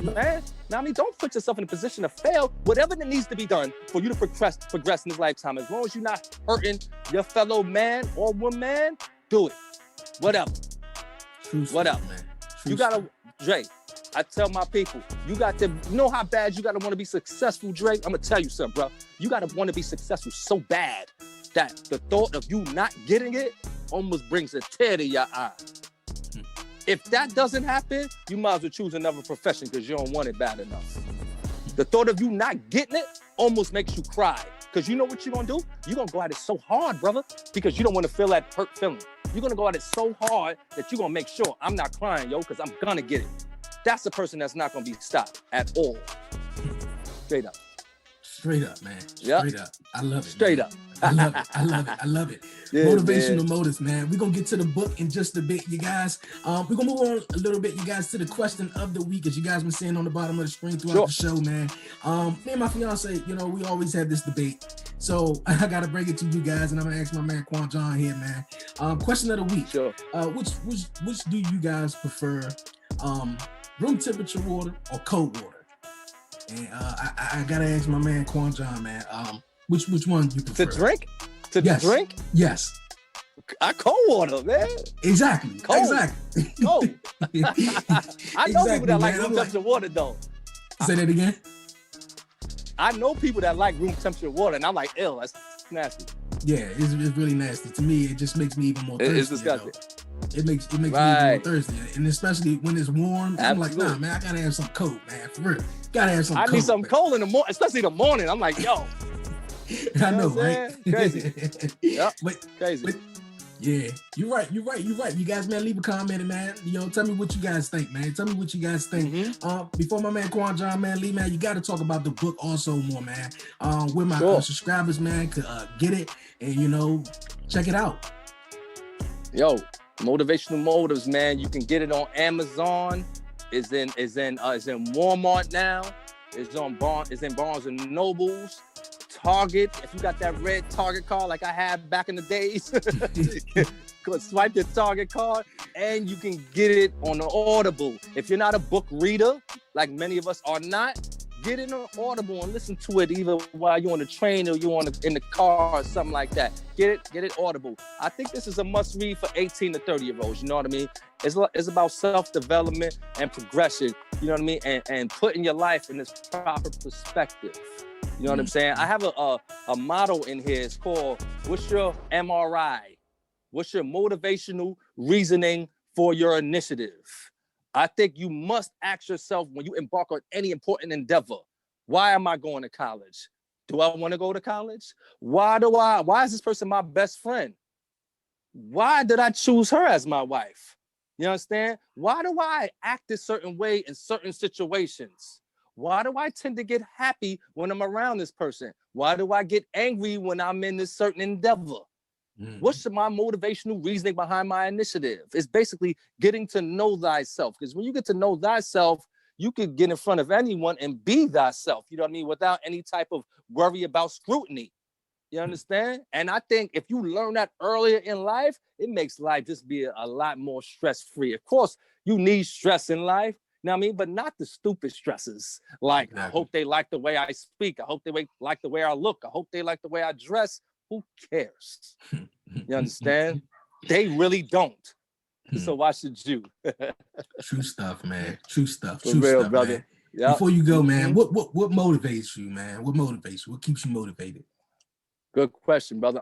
man. Now, don't put yourself in a position to fail. Whatever that needs to be done for you to progress in this lifetime, as long as you're not hurting your fellow man or woman, do it. Whatever. Whatever. You gotta, Dre. I tell my people, you got to know how bad you gotta want to be successful, Dre. I'm gonna tell you something, bro. You gotta want to be successful so bad that the thought of you not getting it almost brings a tear to your eye. If that doesn't happen, you might as well choose another profession because you don't want it bad enough. The thought of you not getting it almost makes you cry, because you know what you're gonna do? You're gonna go at it so hard, brother, because you don't want to feel that hurt feeling. You're gonna go at it so hard that you're gonna make sure I'm not crying, because I'm gonna get it. That's the person that's not gonna be stopped at all. Straight up. Straight up, man. Yep. Straight up. I love it. Straight up. I love it. I love it. I love it. Yeah, Motivational motives, man. We're going to get to the book in just a bit, you guys. We're going to move on a little bit, you guys, to the question of the week, as you guys been seeing on the bottom of the screen throughout the show, man. Me and my fiance, we always have this debate. So I got to bring it to you guys, and I'm going to ask my man, LaQuon John, here, man. Question of the week. Sure. Which do you guys prefer, room temperature water or cold water? And I gotta ask my man LaQuon John, man. Which one do you prefer? To drink? Yes. Drink? Yes. Cold water, man. Exactly. Cold. Exactly. Cold. I know people that like room temperature water, though. Say that again. I know people that like room temperature water, and I'm like, ew, that's nasty. Yeah, it's really nasty. To me, it just makes me even more thirsty. It's disgusting. It makes me even more thirsty, and especially when it's warm. Absolutely. I'm like, nah, man, I gotta have some cold, man, for real. Gotta have some. I need something cold in the morning, especially in the morning. I'm like, yo. I know, right? Crazy. Yep. Crazy. But, yeah, you're right. You guys, man, leave a comment, man. Tell me what you guys think, man. Tell me what you guys think. Mm-hmm. Before my man LaQuon John, man, Lee, man, you got to talk about the book also more, man. Where my subscribers, man, could get it and check it out. Yo, Motivational Motives, man. You can get it on Amazon. It's in Walmart now. It's in Barnes and Nobles. Target, if you got that red Target card like I had back in the days, go swipe your Target card, and you can get it on the Audible. If you're not a book reader, like many of us are not, get it on Audible and listen to it either while you're on the train or you're in the car or something like that. Get it Audible. I think this is a must read for 18 to 30-year-olds. You know what I mean? It's about self-development and progression. You know what I mean? And putting your life in this proper perspective. You know what I'm saying? I have a motto in here. It's called, what's your MRI? What's your motivational reasoning for your initiative? I think you must ask yourself when you embark on any important endeavor, why am I going to college? Do I want to go to college? Why is this person my best friend? Why did I choose her as my wife? You understand? Why do I act a certain way in certain situations? Why do I tend to get happy when I'm around this person? Why do I get angry when I'm in this certain endeavor? What's my motivational reasoning behind my initiative? It's basically getting to know thyself. Because when you get to know thyself, you could get in front of anyone and be thyself, you know what I mean? Without any type of worry about scrutiny. You understand? And I think if you learn that earlier in life, it makes life just be a lot more stress-free. Of course, you need stress in life, you know what I mean? But not the stupid stresses. Like, I hope they like the way I speak. I hope they like the way I look. I hope they like the way I dress. Who cares? You understand? They really don't. So why should you? True stuff, man. True stuff. For True real, stuff, brother. man. Yep. Before you go, man, what motivates you, man? What motivates you? What keeps you motivated? Good question, brother.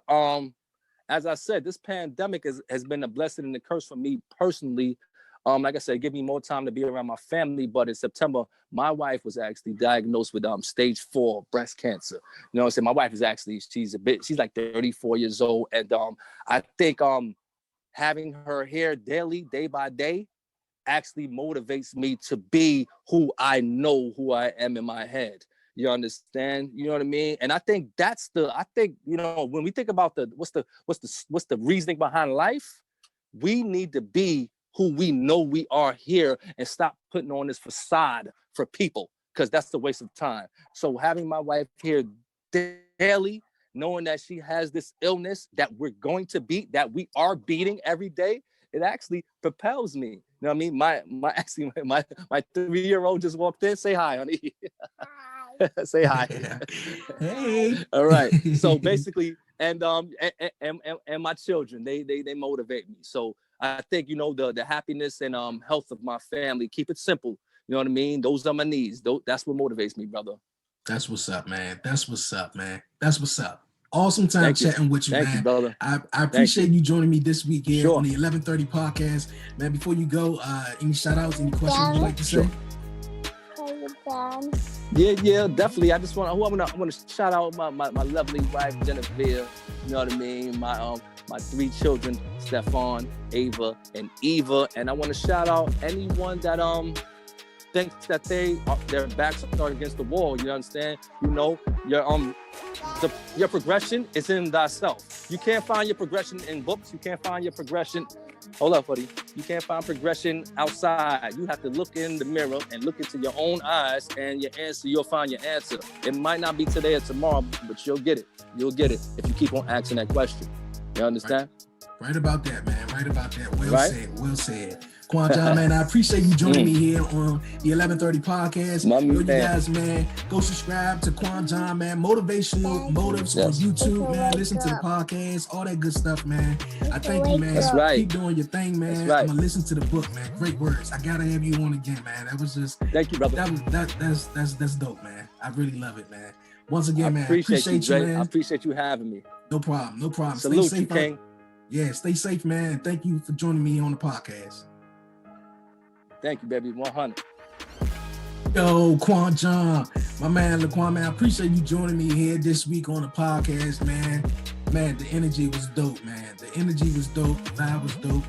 As I said, this pandemic has been a blessing and a curse for me personally. Like I said, give me more time to be around my family. But in September, my wife was actually diagnosed with stage 4 breast cancer. You know what I'm saying? My wife is actually, she's like 34 years old. And I think having her here daily, day by day, actually motivates me to be who I know who I am in my head. You understand? You know what I mean? And I think when we think about what's the reasoning behind life, we need to be who we know we are here and stop putting on this facade for people, because that's the waste of time. So having my wife here daily, knowing that she has this illness that we're going to beat, that we are beating every day, it actually propels me. You know what I mean? My 3-year-old just walked in. Say hi, honey. Say hi. Hey. All right. So basically, and my children, they motivate me. So I think, the happiness and health of my family, keep it simple. You know what I mean? Those are my needs. That's what motivates me, brother. That's what's up, man. That's what's up, man. That's what's up. Awesome time chatting with you, man. Thank you, brother. I appreciate you joining me this week here Sure. on the 1130 podcast. Man, before you go, any shout outs, any questions you'd like to say? Yeah, definitely. I want to shout out my lovely wife, Genevieve. You know what I mean? My 3 children, Stefan, Ava, and Eva. And I want to shout out anyone that thinks that their backs are against the wall. You understand? Your progression is in thyself. You can't find your progression in books. You can't find your progression. Hold up, buddy. You can't find progression outside. You have to look in the mirror and look into your own eyes, and you'll find your answer. It might not be today or tomorrow, but you'll get it. You'll get it if you keep on asking that question. You understand? Right about that, man. Right about that. Well Right? said. Well said. LaQuon John, man, I appreciate you joining me here on the 1130 podcast. You guys, man, go subscribe to LaQuon John, man. Motivational Motives on YouTube, man. Listen to the podcast, all that good stuff, man. I thank you, man. That's right. Keep doing your thing, man. That's right. I'm gonna listen to the book, man. Great words. I gotta have you on again, man. That was just Thank you, brother. That's dope, man. I really love it, man. Once again, man, Appreciate you, Dre. man. I appreciate you having me. No problem. No problem. Salute Stay safe, you, King. Yeah, stay safe, man. Thank you for joining me on the podcast. Thank you, baby. 100. Yo, LaQuon John, my man LaQuon, man, I appreciate you joining me here this week on the podcast, man. Man, the energy was dope, man. The energy was dope. The vibe was dope.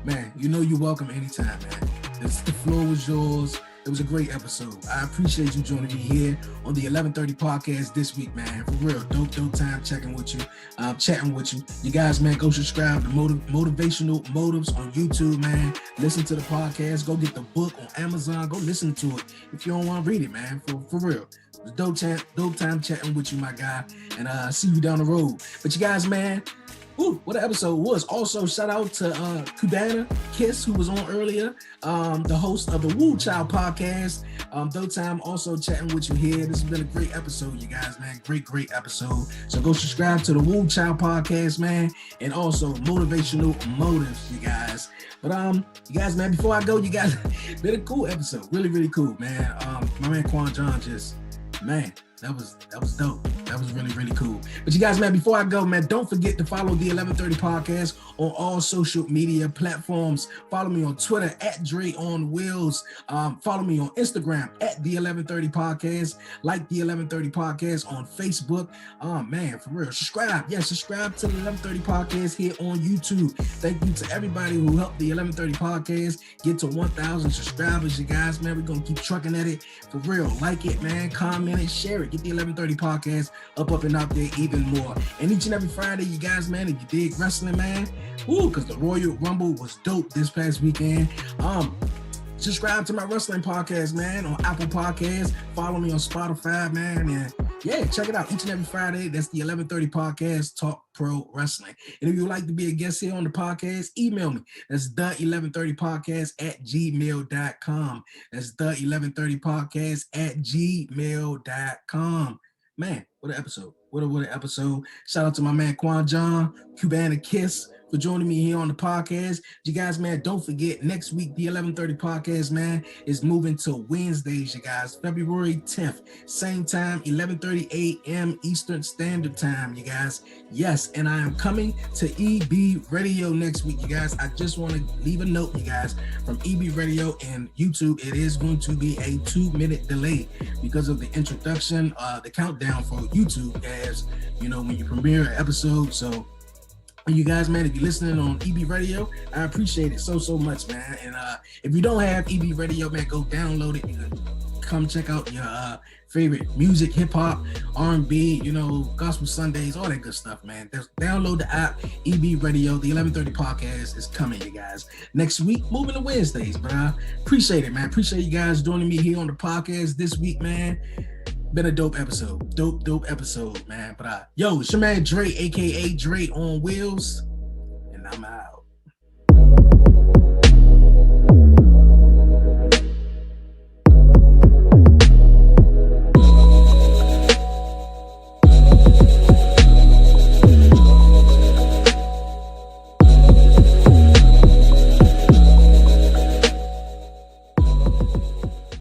Man, you're welcome anytime, man. The floor was yours. It was a great episode. I appreciate you joining me here on the 1130 podcast this week, man. For real, dope time chatting with you. You guys, man, go subscribe to Motivational Motives on YouTube, man. Listen to the podcast. Go get the book on Amazon. Go listen to it if you don't want to read it, man. For real. It was dope time chatting with you, my guy. And see you down the road. But you guys, man, what an episode was. Also, shout out to Cubana Kiss, who was on earlier, the host of the Whew Chile Podcast. Dope time also chatting with you here. This has been a great episode, you guys, man. Great episode. So go subscribe to the Whew Chile Podcast, man, and also Motivational Motives, you guys. But you guys, man, before I go, you guys, been a cool episode. Really cool, man. My man LaQuon John just, man, That was dope. That was really, really cool. But you guys, man, before I go, man, don't forget to follow the 1130 Podcast on all social media platforms. Follow me on Twitter at Dre on Wheels. Follow me on Instagram at the 1130 Podcast. Like the 1130 Podcast on Facebook. Man, for real, subscribe. Yeah, subscribe to the 1130 Podcast here on YouTube. Thank you to everybody who helped the 1130 Podcast get to 1,000 subscribers. You guys, man, we're gonna keep trucking at it. For real, like it, man, comment it, share it. Get the 1130 Podcast up and out there even more. And each and every Friday, you guys, man, if you dig wrestling, man, because the Royal Rumble was dope this past weekend. Subscribe to my wrestling podcast, man, on Apple Podcasts. Follow me on Spotify, man, and yeah, check it out each and every Friday. That's the 1130 Podcast, Talk Pro Wrestling. And if you would like to be a guest here on the podcast, email me. That's the 1130 Podcast at gmail.com. That's the 1130 Podcast at gmail.com. Man, what an episode. What an episode. Shout out to my man, LaQuon John, Cubana Kiss, for joining me here on the podcast. You guys, man, don't forget, next week, the 1130 Podcast, man, is moving to Wednesdays, you guys, February 10th, same time, 11:30 a.m. Eastern Standard Time, you guys. Yes, and I am coming to EB Radio next week, you guys. I just want to leave a note, you guys, from EB Radio and YouTube. It is going to be a 2-minute delay because of the introduction, the countdown for YouTube, as you know, when you premiere an episode. So you guys, man, if you're listening on EB Radio, I appreciate it so much, man. And if you don't have EB Radio, man, go download it. You can come check out your favorite music, hip hop, R&B, you know, gospel Sundays, all that good stuff, man. Download the app, EB Radio. The 1130 Podcast is coming, you guys. Next week, moving to Wednesdays, but I appreciate it, man. Appreciate you guys joining me here on the podcast this week, man. Been a dope episode. Dope episode, man. But yo, it's your man Dre, aka Dre on Wheels, and I'm out.